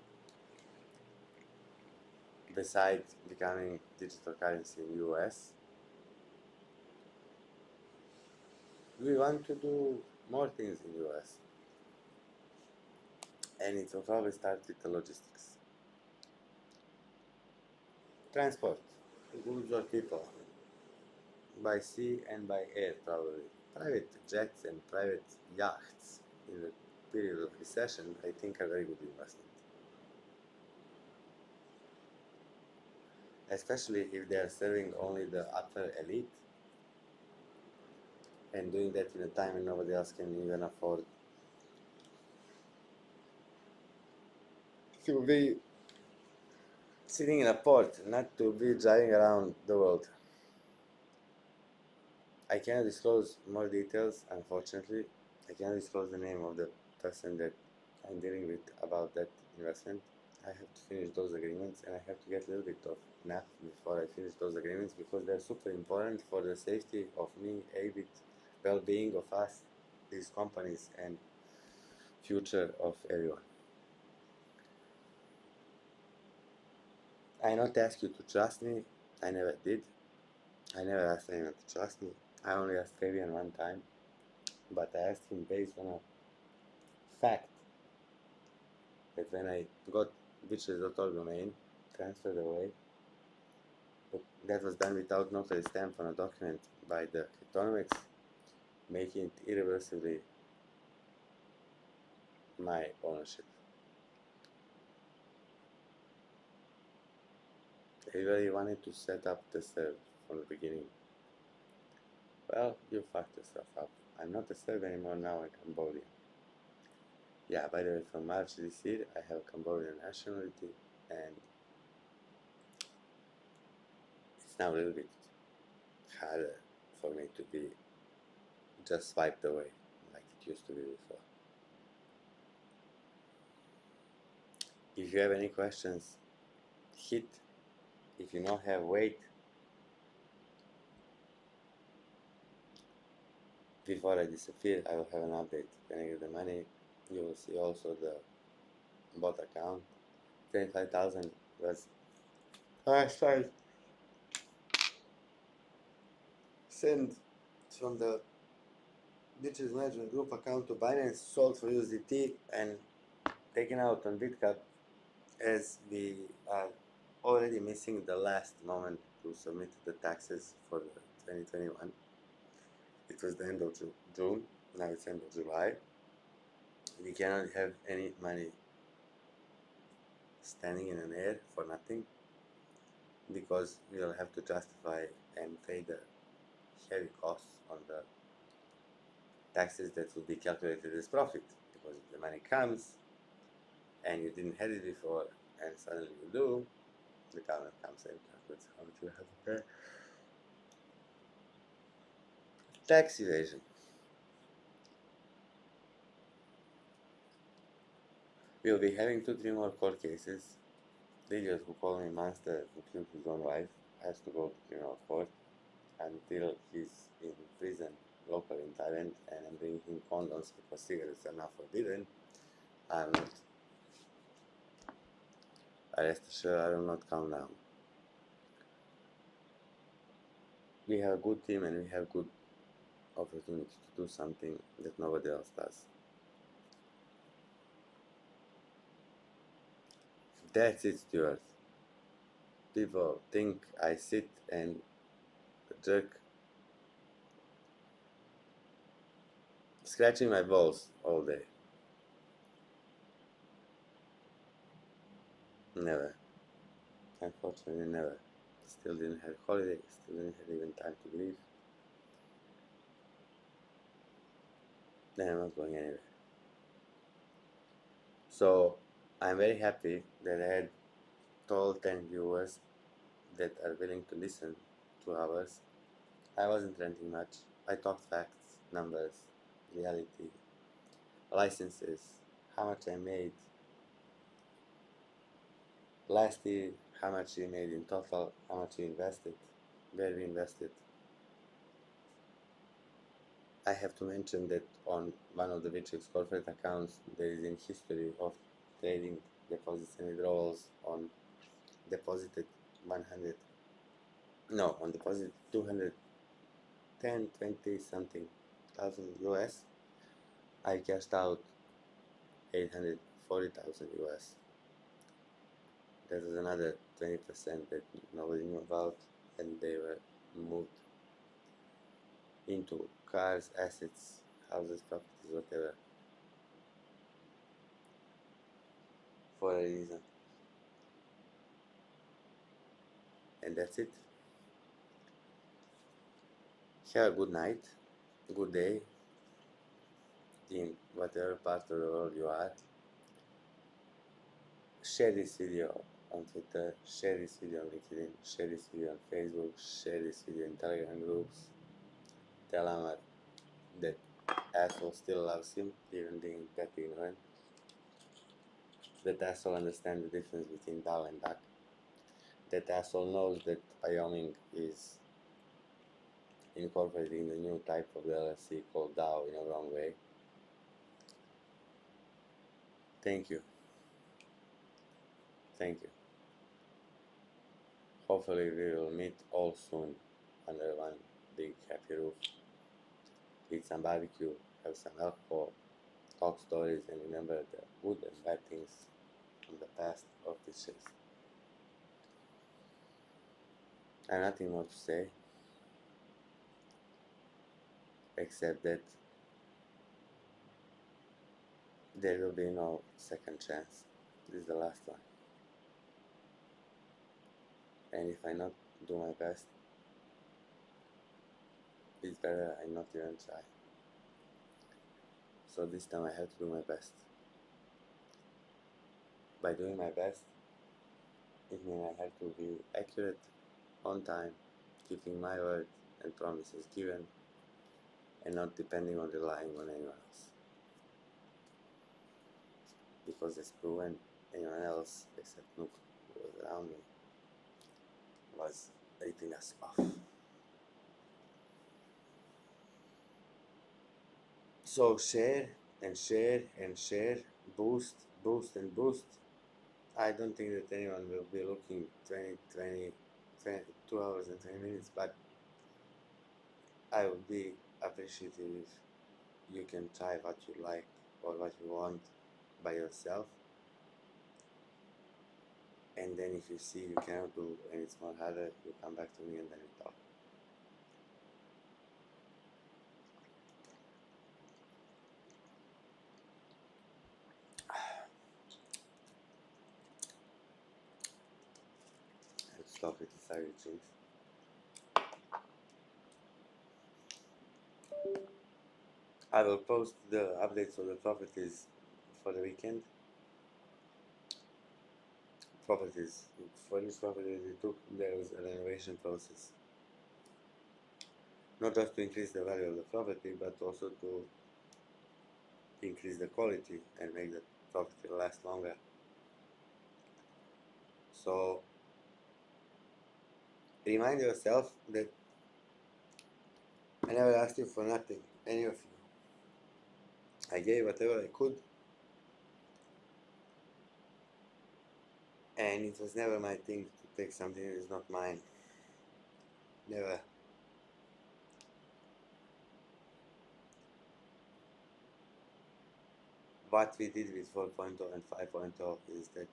Besides becoming digital currency in US, we want to do more things in US. And it will probably start with the logistics. Transport, goods or people, by sea and by air probably. Private jets and private yachts in the period of recession, I think, are very good investment. Especially if they are serving only the upper elite and doing that in a time when nobody else can even afford to be sitting in a port, not to be driving around the world. I cannot disclose more details, unfortunately. I cannot disclose the name of the person that I'm dealing with about that investment. I have to finish those agreements and I have to get a little bit of nap before I finish those agreements because they're super important for the safety of me, ABIT, well-being of us, these companies, and future of everyone. I not ask you to trust me. I never did. I never asked anyone to trust me. I only asked Fabian one time, but I asked him based on a fact that when I got BitShares.org domain transferred away, but that was done without notary stamp on a document by the economics, making it irreversibly my ownership. Everybody wanted to set up the serve from the beginning. Well, you fucked yourself up. I'm not a serve anymore now in Cambodia. Yeah, by the way, from March this year, I have Cambodian nationality, and it's now a little bit harder for me to be just swiped away like it used to be before. If you have any questions, hit. If you don't have, wait. Before I disappear, I will have an update. When I get the money, you will see also the bot account. 25,000 was last time sent from the BitShares Management Group account to Binance, sold for USDT, and taken out on BitCap, as we are already missing the last moment to submit the taxes for 2021. It was the end of June, now it's end of July. We cannot have any money standing in an air for nothing because we will have to justify and pay the heavy costs on the taxes that will be calculated as profit, because if the money comes and you didn't have it before and suddenly you do, the government comes and calculates how much you have to pay. Tax evasion. We'll be having 2-3 more court cases. The idiot who called me monster who killed his own wife has to go to criminal court until he's in prison locally in Thailand, and I'm bringing him condoms because cigarettes are now forbidden. I'm not, rest assured, I will not calm down. We have a good team and we have good opportunity to do something that nobody else does. That's it, Stuart. People think I sit and jerk, scratching my balls all day. Never. Unfortunately, never. Still didn't have holiday, still didn't have even time to grieve. Then I'm not going anywhere. So I'm very happy that I had told 10 viewers that are willing to listen 2 hours. I wasn't renting much. I talked facts, numbers, reality, licenses, how much I made last year, how much we made in total, how much we invested, where we invested. I have to mention that on one of the BitShares corporate accounts, there is in history of trading deposits and withdrawals on deposited 100, no, on deposit 210, 20 something thousand US. I cashed out 840,000 US. There was another 20% that nobody knew about, and they were moved into cars, assets, houses, properties, whatever, for a reason. And that's it. Have a good night, good day, in whatever part of the world you are. Share this video on Twitter, share this video on LinkedIn, share this video on Facebook, share this video in Telegram groups. Tell Amar that asshole still loves him, even being that ignorant. That asshole understands the difference between DAO and DAC. That asshole knows that Wyoming is incorporating the new type of the LLC called DAO in a wrong way. Thank you. Thank you. Hopefully we will meet all soon under one big happy roof. Eat some barbecue, have some alcohol, talk stories, and remember the good and bad things from the past of BitShares. I have nothing more to say except that there will be no second chance. This is the last one. And if I not do my best, it's better I not even try. So this time I have to do my best. By doing my best, it means I have to be accurate, on time, keeping my word and promises given, and not depending on relying on anyone else. Because as proven, anyone else except Nook, who was around me, was ripping us off. So share and share and share, boost, boost and boost. I don't think that anyone will be looking 2 hours and 20 minutes, but I would be appreciative if you can try what you like or what you want by yourself. And then if you see you cannot do and it's more harder, you come back to me and then we talk. Let's stop with the sorry drinks. I will post the updates of the properties for the weekend. Properties. For these properties there was a renovation process. Not just to increase the value of the property, but also to increase the quality and make the property last longer. So remind yourself that I never asked you for nothing, any of you. I gave whatever I could, and it was never my thing to take something that is not mine. Never. What we did with 4.0 and 5.0 is that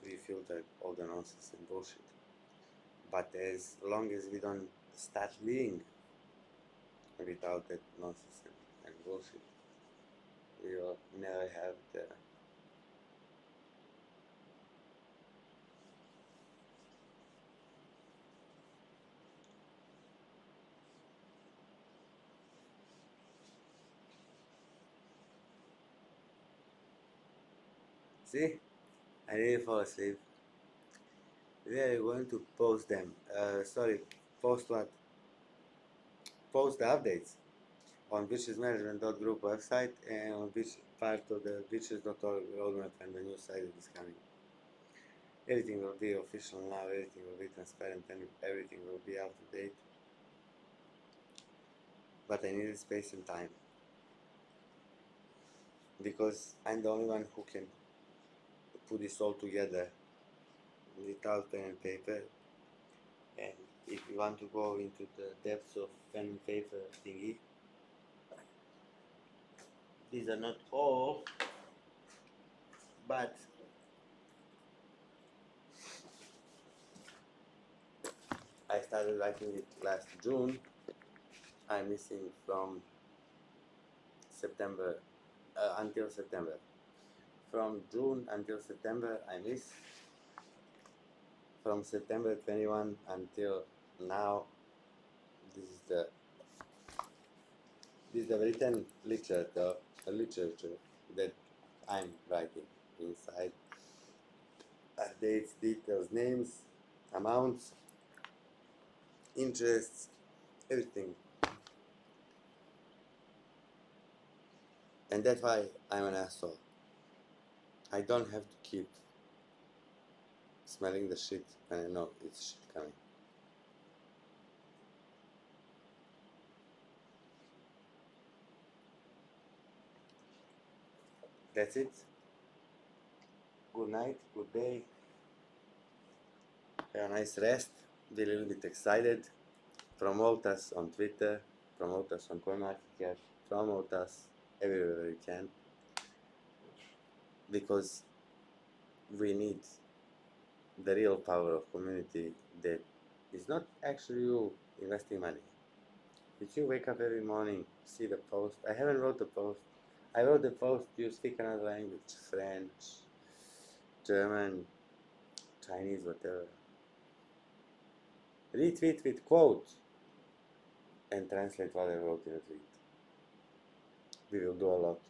we filtered all the nonsense and bullshit. But as long as we don't start living without that nonsense and bullshit, we will never have the see, I really fall asleep. We are going to post them. Post what? Post the updates on BitSharesManagement.group website and on which part of the BitShares.org roadmap and the new site that is coming. Everything will be official now, everything will be transparent, and everything will be up to date. But I needed space and time. Because I'm the only one who can put this all together without pen and paper. And if you want to go into the depths of pen and paper thingy, These are not all, but I started writing it last June. I'm missing from September until September. From June until September, I miss. From September 21 until now, this is the written literature that I'm writing inside. Dates, details, names, amounts, interests, everything. And that's why I'm an asshole. I don't have to keep smelling the shit when I know it's shit coming. That's it. Good night, good day. Have a nice rest. Be a little bit excited. Promote us on Twitter. Promote us on CoinMarketCap. Promote us everywhere you can. Because we need the real power of community that is not actually you investing money. If you wake up every morning, see the post, I haven't wrote the post. I wrote the post, you speak another language, French, German, Chinese, whatever. Retweet with quote and translate what I wrote in a tweet. We will do a lot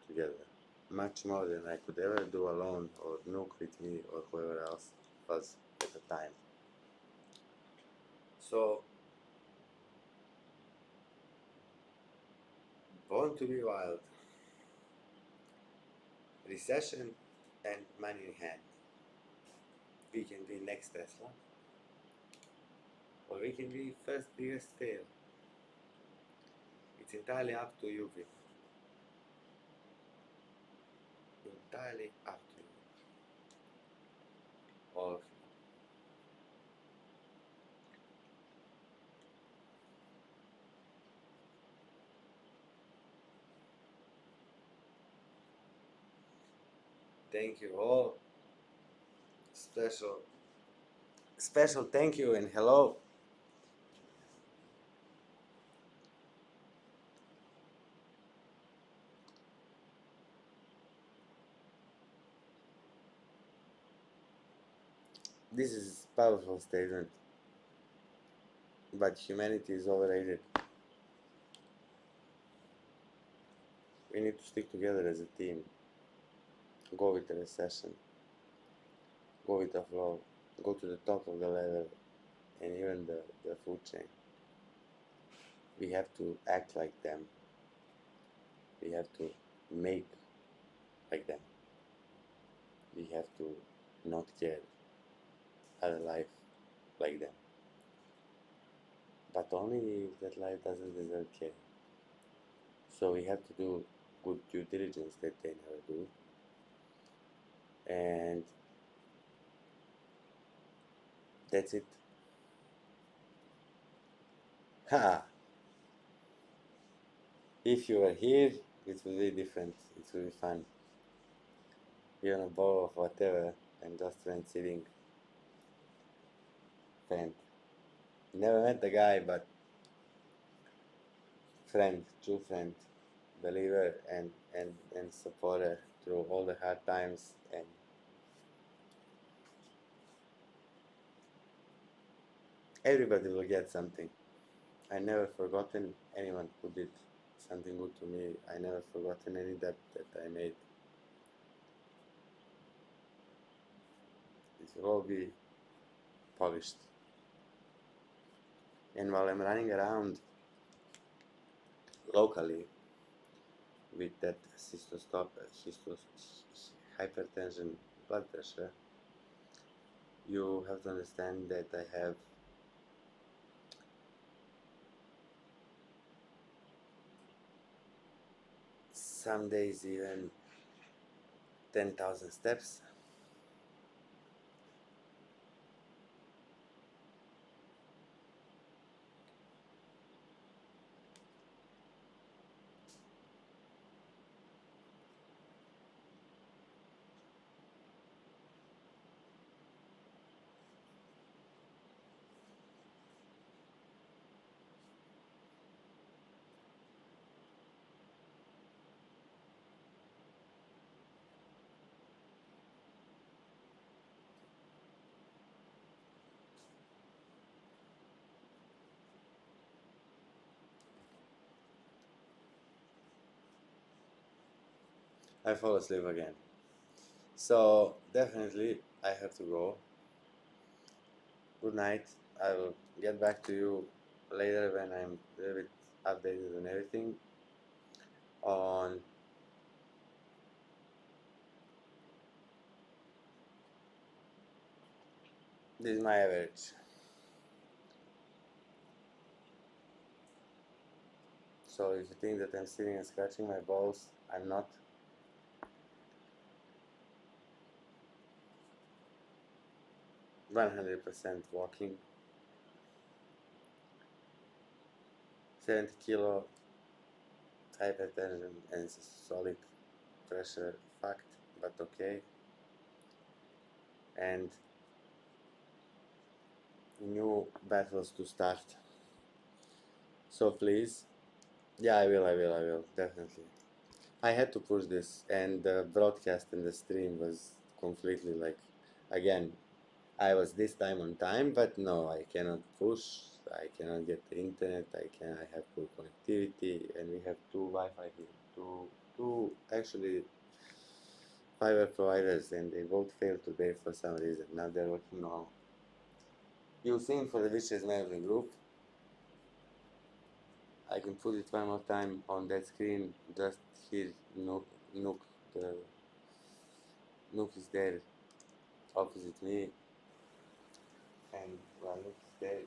together. Much more than I could ever do alone, or Nook with me, or whoever else was at the time. So, born to be wild. Recession and money in hand. We can be next Tesla, or we can be first biggest fail. It's entirely up to you people. Entirely up to you. All of you. Thank you all. Special thank you and hello. This is a powerful statement, but humanity is overrated. We need to stick together as a team. Go with the recession. Go with the flow. Go to the top of the ladder and even the food chain. We have to act like them. We have to make like them. We have to not care other life like them. But only if that life doesn't deserve care. So we have to do good due diligence that they never do. And that's it. Ha! If you were here, it will be different. It will be fun. Be on a bowl of whatever and just friend sitting. Friend. Never met the guy, but friend, true friend, believer and supporter through all the hard times, and everybody will get something. I never forgotten anyone who did something good to me. I never forgotten any debt that I made. It will all be polished. And while I'm running around locally with that hypertension, blood pressure, you have to understand that I have some days even 10,000 steps. I fall asleep again. So definitely I have to go. Good night. I will get back to you later when I'm a little bit updated on everything. On this is my average. So if you think that I'm sitting and scratching my balls, I'm not. 100% walking. 70 kilo hypertension and systolic pressure fact, but okay. And new battles to start. So please, yeah, I will, definitely. I had to push this, and the broadcast and the stream was completely like, again, I was this time on time, but no, I cannot push, I cannot get the internet, I have poor connectivity, and we have two Wi-Fi here, two actually fiber providers, and they both failed today for some reason. Now they're working normal. You've seen for the BitShares management group, I can put it one more time on that screen, just here, Nook, the Nook is there opposite me, and while Nook is there,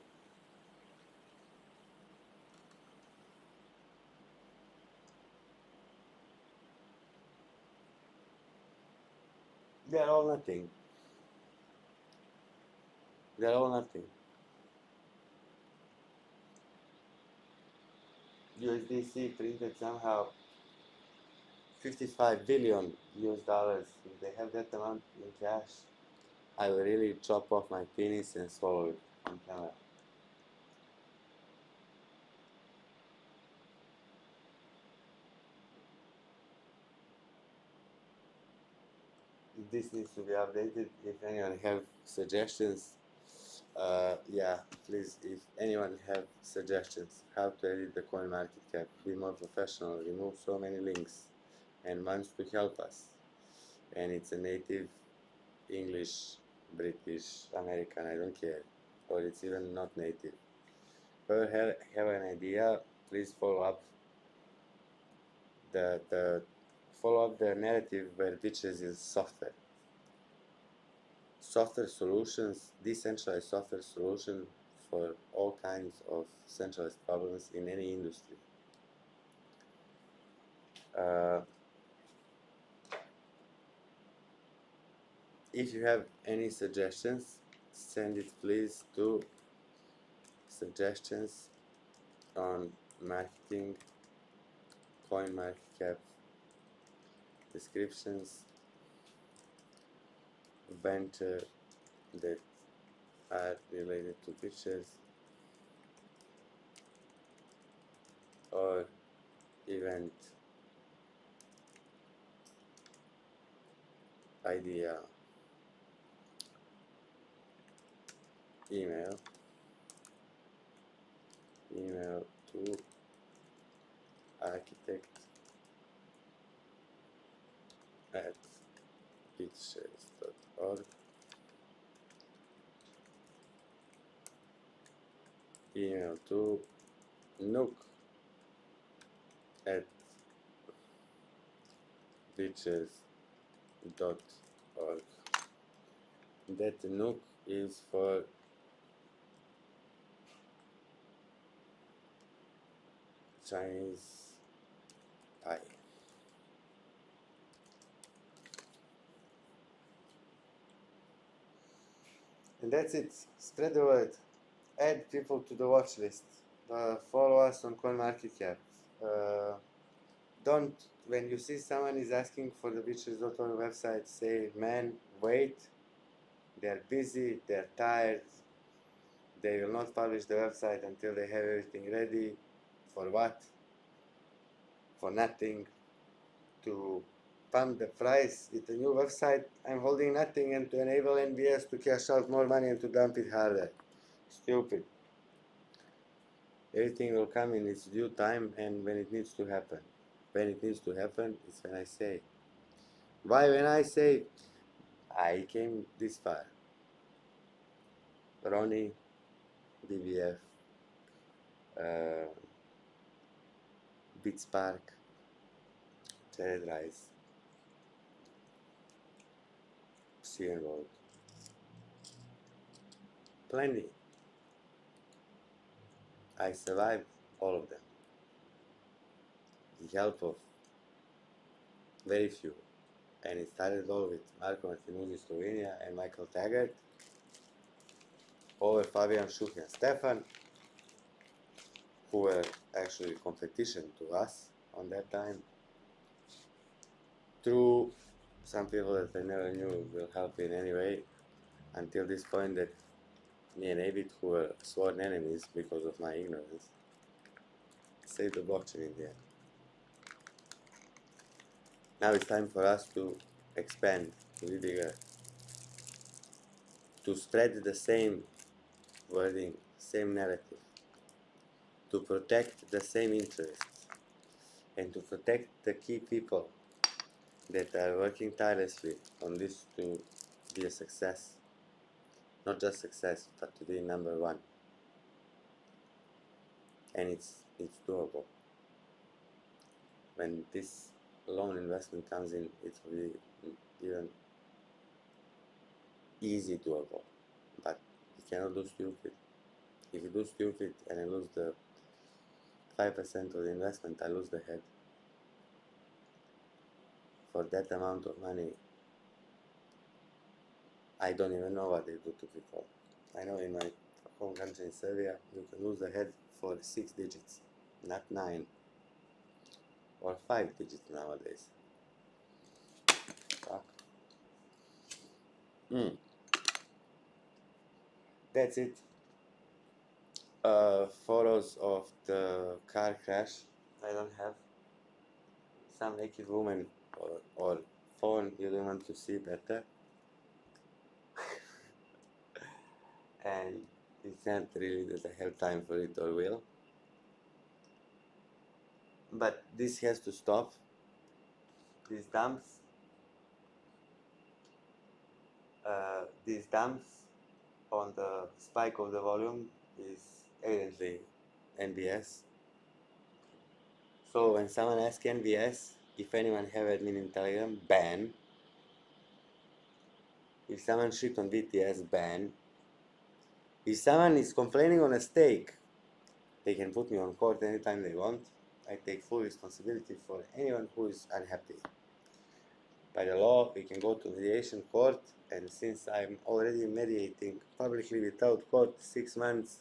they're all nothing. They're all nothing. USDC printed somehow 55 billion US dollars. If they have that amount in cash, I will really chop off my penis and swallow it on camera. This needs to be updated. If anyone have suggestions, yeah, please, if anyone have suggestions how to edit the coin market cap, be more professional, remove so many links, and wants to help us, and it's a native English, British, American, I don't care, or it's even not native. Whoever have an idea, please follow up the narrative where BitShares is software. Software solutions, decentralized software solution for all kinds of centralized problems in any industry. If you have any suggestions, send it please to suggestions on marketing, coin market cap, descriptions, venture that are related to pictures, or event idea, email to architect at bitshares.org, email to nook at bitshares.org. That nook is for Chinese Thai. And that's it. Spread the word. Add people to the watch list. Follow us on CoinMarketCap. Don't, when you see someone is asking for the BitShares.org website, say, man, wait, they're busy, they're tired, they will not publish the website until they have everything ready. For what? For nothing. To pump the price with a new website, I'm holding nothing, and to enable NBS to cash out more money and to dump it harder. Stupid. Everything will come in its due time and when it needs to happen. When it needs to happen is when I say. Why when I say I came this far? Ronnie, BBF, uh, BitSpark, Jared Rice, Steven Road, plenty. I survived all of them. The help of very few. And it started all with Marko Martinuzzi Slovenia and Michael Taggart over Fabian Schuch and Stefan, who were actually competition to us on that time, through some people that I never knew will help in any way, until this point that me and David, who were sworn enemies because of my ignorance, saved the blockchain in the end. Now it's time for us to expand, to be bigger, to spread the same wording, same narrative, to protect the same interests, and to protect the key people that are working tirelessly on this to be a success. Not just success, but to be number one. And it's doable. When this loan investment comes in, it will be even easy doable. But you cannot do stupid. If you do stupid and I lose the 5% of the investment, I lose the head. For that amount of money, I don't even know what they do to people. I know in my home country in Serbia, you can lose the head for 6 digits, not 9 or 5 digits nowadays. Fuck. That's it. Photos of the car crash. I don't have. Some naked woman or phone you don't want to see better. And it's not really that I have time for it or will. But this has to stop. These dumps on the spike of the volume is evidently NBS. So when someone asks NBS, if anyone have admin in Telegram, ban. If someone shit on BTS, ban. If someone is complaining on a stake, they can put me on court anytime they want. I take full responsibility for anyone who is unhappy. By the law, we can go to mediation court, and since I'm already mediating publicly without court 6 months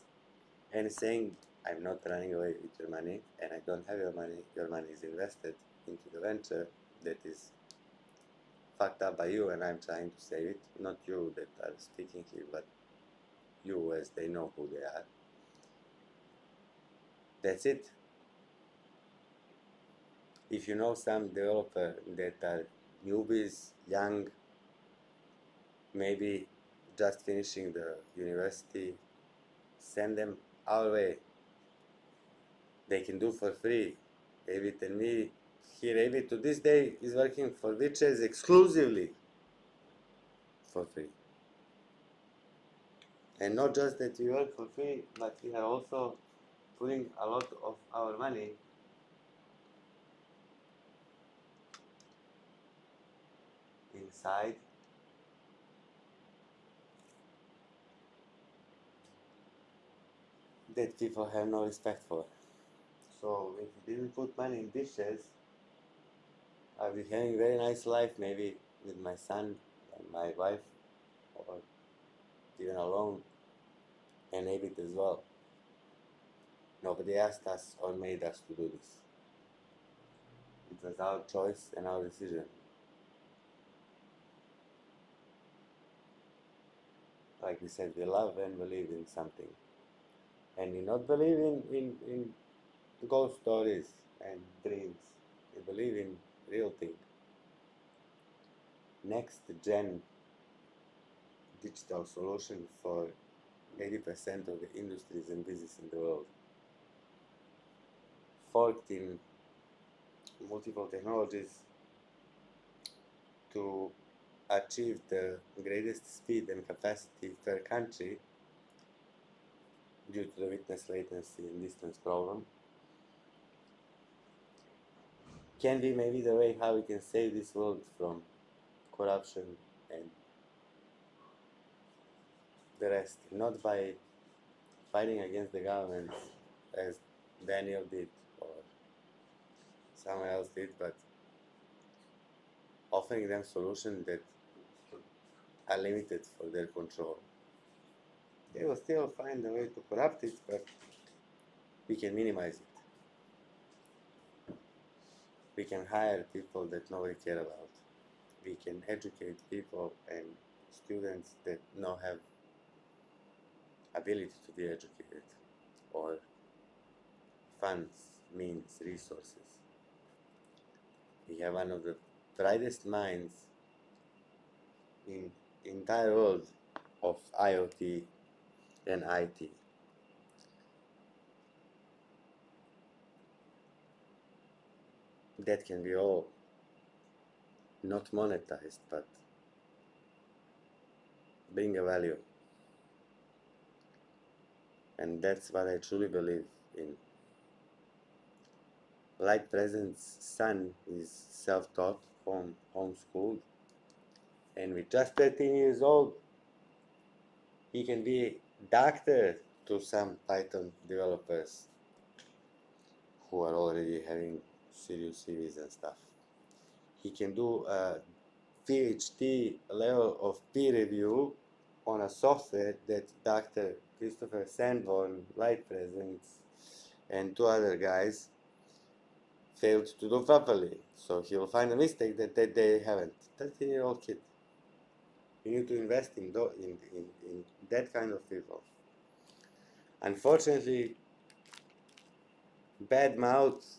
and saying I'm not running away with your money and I don't have your money is invested into the venture that is fucked up by you and I'm trying to save it, not you that are speaking here, but you as they know who they are. That's it. If you know some developer that are newbies, young, maybe just finishing the university, send them our way. They can do for free. David and me, here David to this day is working for BitShares exclusively for free. And not just that we work for free, but we are also putting a lot of our money inside that people have no respect for. So if we didn't put money in BitShares, I'll be having a very nice life maybe with my son and my wife, or even alone, and maybe it as well. Nobody asked us or made us to do this. It was our choice and our decision. Like we said, we love and believe in something. And we not believe in ghost stories and dreams. We believe in real things. Next gen digital solution for 80% of the industries and business in the world. Forked in multiple technologies to achieve the greatest speed and capacity per country due to the witness latency and distance problem can be maybe the way how we can save this world from corruption and the rest, not by fighting against the government as Daniel did or someone else did, but offering them solutions that are limited for their control. They will still find a way to corrupt it, but we can minimize it. We can hire people that nobody cares about. We can educate people and students that don't have ability to be educated, or funds, means, resources. We have one of the brightest minds in entire world of IoT and IT. That can be all not monetized, but bring a value. And that's what I truly believe in. Light Present's son is self-taught, homeschooled, and with just 13 years old, he can be doctor to some Python developers who are already having serious CVs and stuff. He can do a PhD level of peer review on a software that Dr. Christopher Sanborn, Light Presence, and two other guys failed to do properly. So he will find a mistake that they haven't. 13-year-old kid. You need to invest in that kind of people. Unfortunately, bad mouths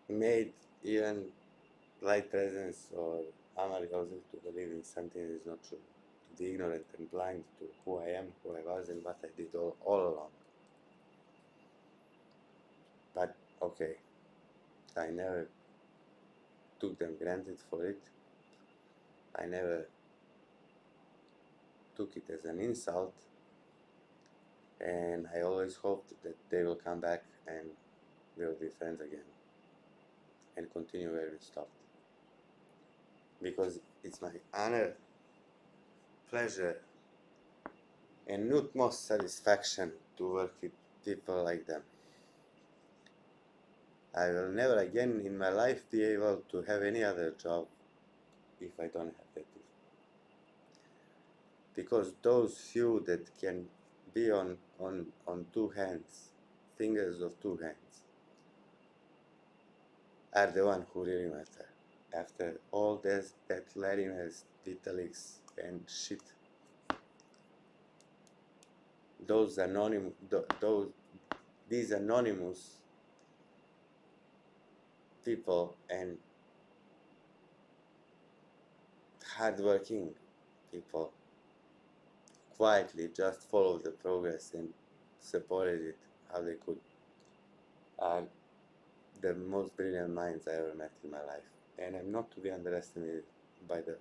made even Light Presence or Amari Joseph to believe in something that is not true. To be ignorant and blind to who I am, who I was, and what I did all along. But okay, I never took them granted for it. I never took it as an insult, and I always hoped that they will come back and we'll be friends again and continue where we stopped. Because it's my honor, pleasure, and utmost satisfaction to work with people like them. I will never again in my life be able to have any other job if I don't have that. Because those few that can be on two hands, fingers of two hands, are the one who really matter. After all this, that laziness, Vitalics and shit, these anonymous people and hardworking people quietly just followed the progress and supported it how they could are the most brilliant minds I ever met in my life. And I'm not to be underestimated by the,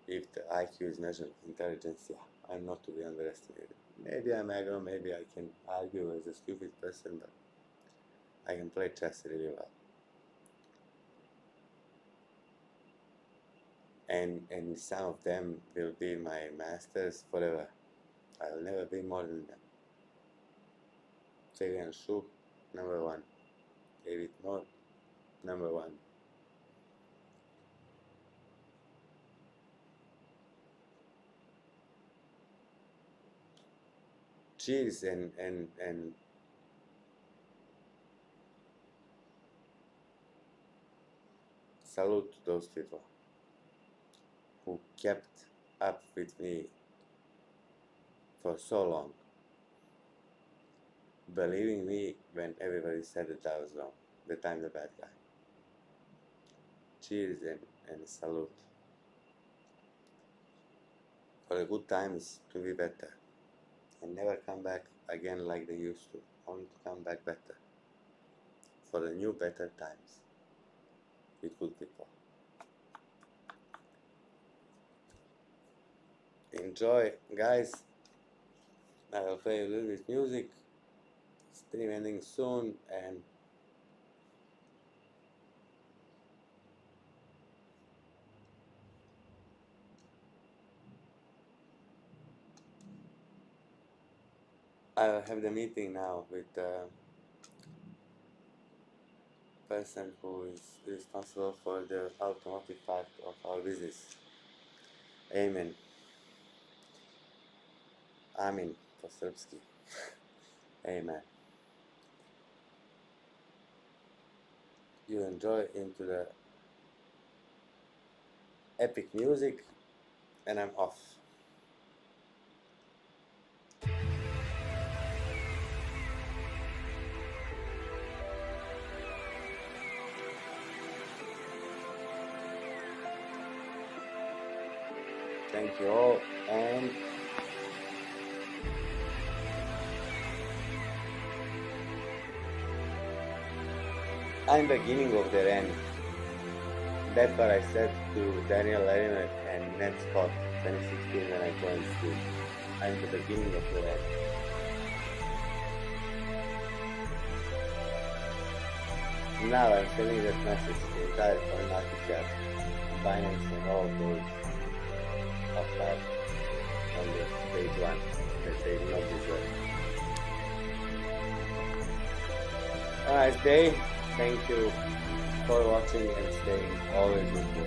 if the IQ is measured intelligence, yeah, I'm not to be underestimated. Maybe I'm aggro, maybe I can argue as a stupid person, but I can play chess really well. And some of them will be my masters forever. I will never be more than them. Fabian Schuh, number one. David Moore, number one. Cheers and salute to those people who kept up with me for so long, believing me when everybody said that I was wrong, that I'm the bad guy. Cheers and salute. For the good times to be better and never come back again like they used to, only to come back better. for the new better times with good people. Enjoy, guys. I will play a little bit music. Stream ending soon, and I will have the meeting now with the person who is responsible for the automotive part of our business. Amen. Amin po srpski. Amen. You enjoy into the epic music, and I'm off. Thank you all, and I'm beginning of the end. That's what I said to Daniel Larimer and Ned Scott 2016 when I joined school. I'm the beginning of the end. Now I'm sending that message to the entire coin market cap, Binance and all those outside on the page 1 that they do not deserve. Have a nice day. Thank you for watching and staying always with me.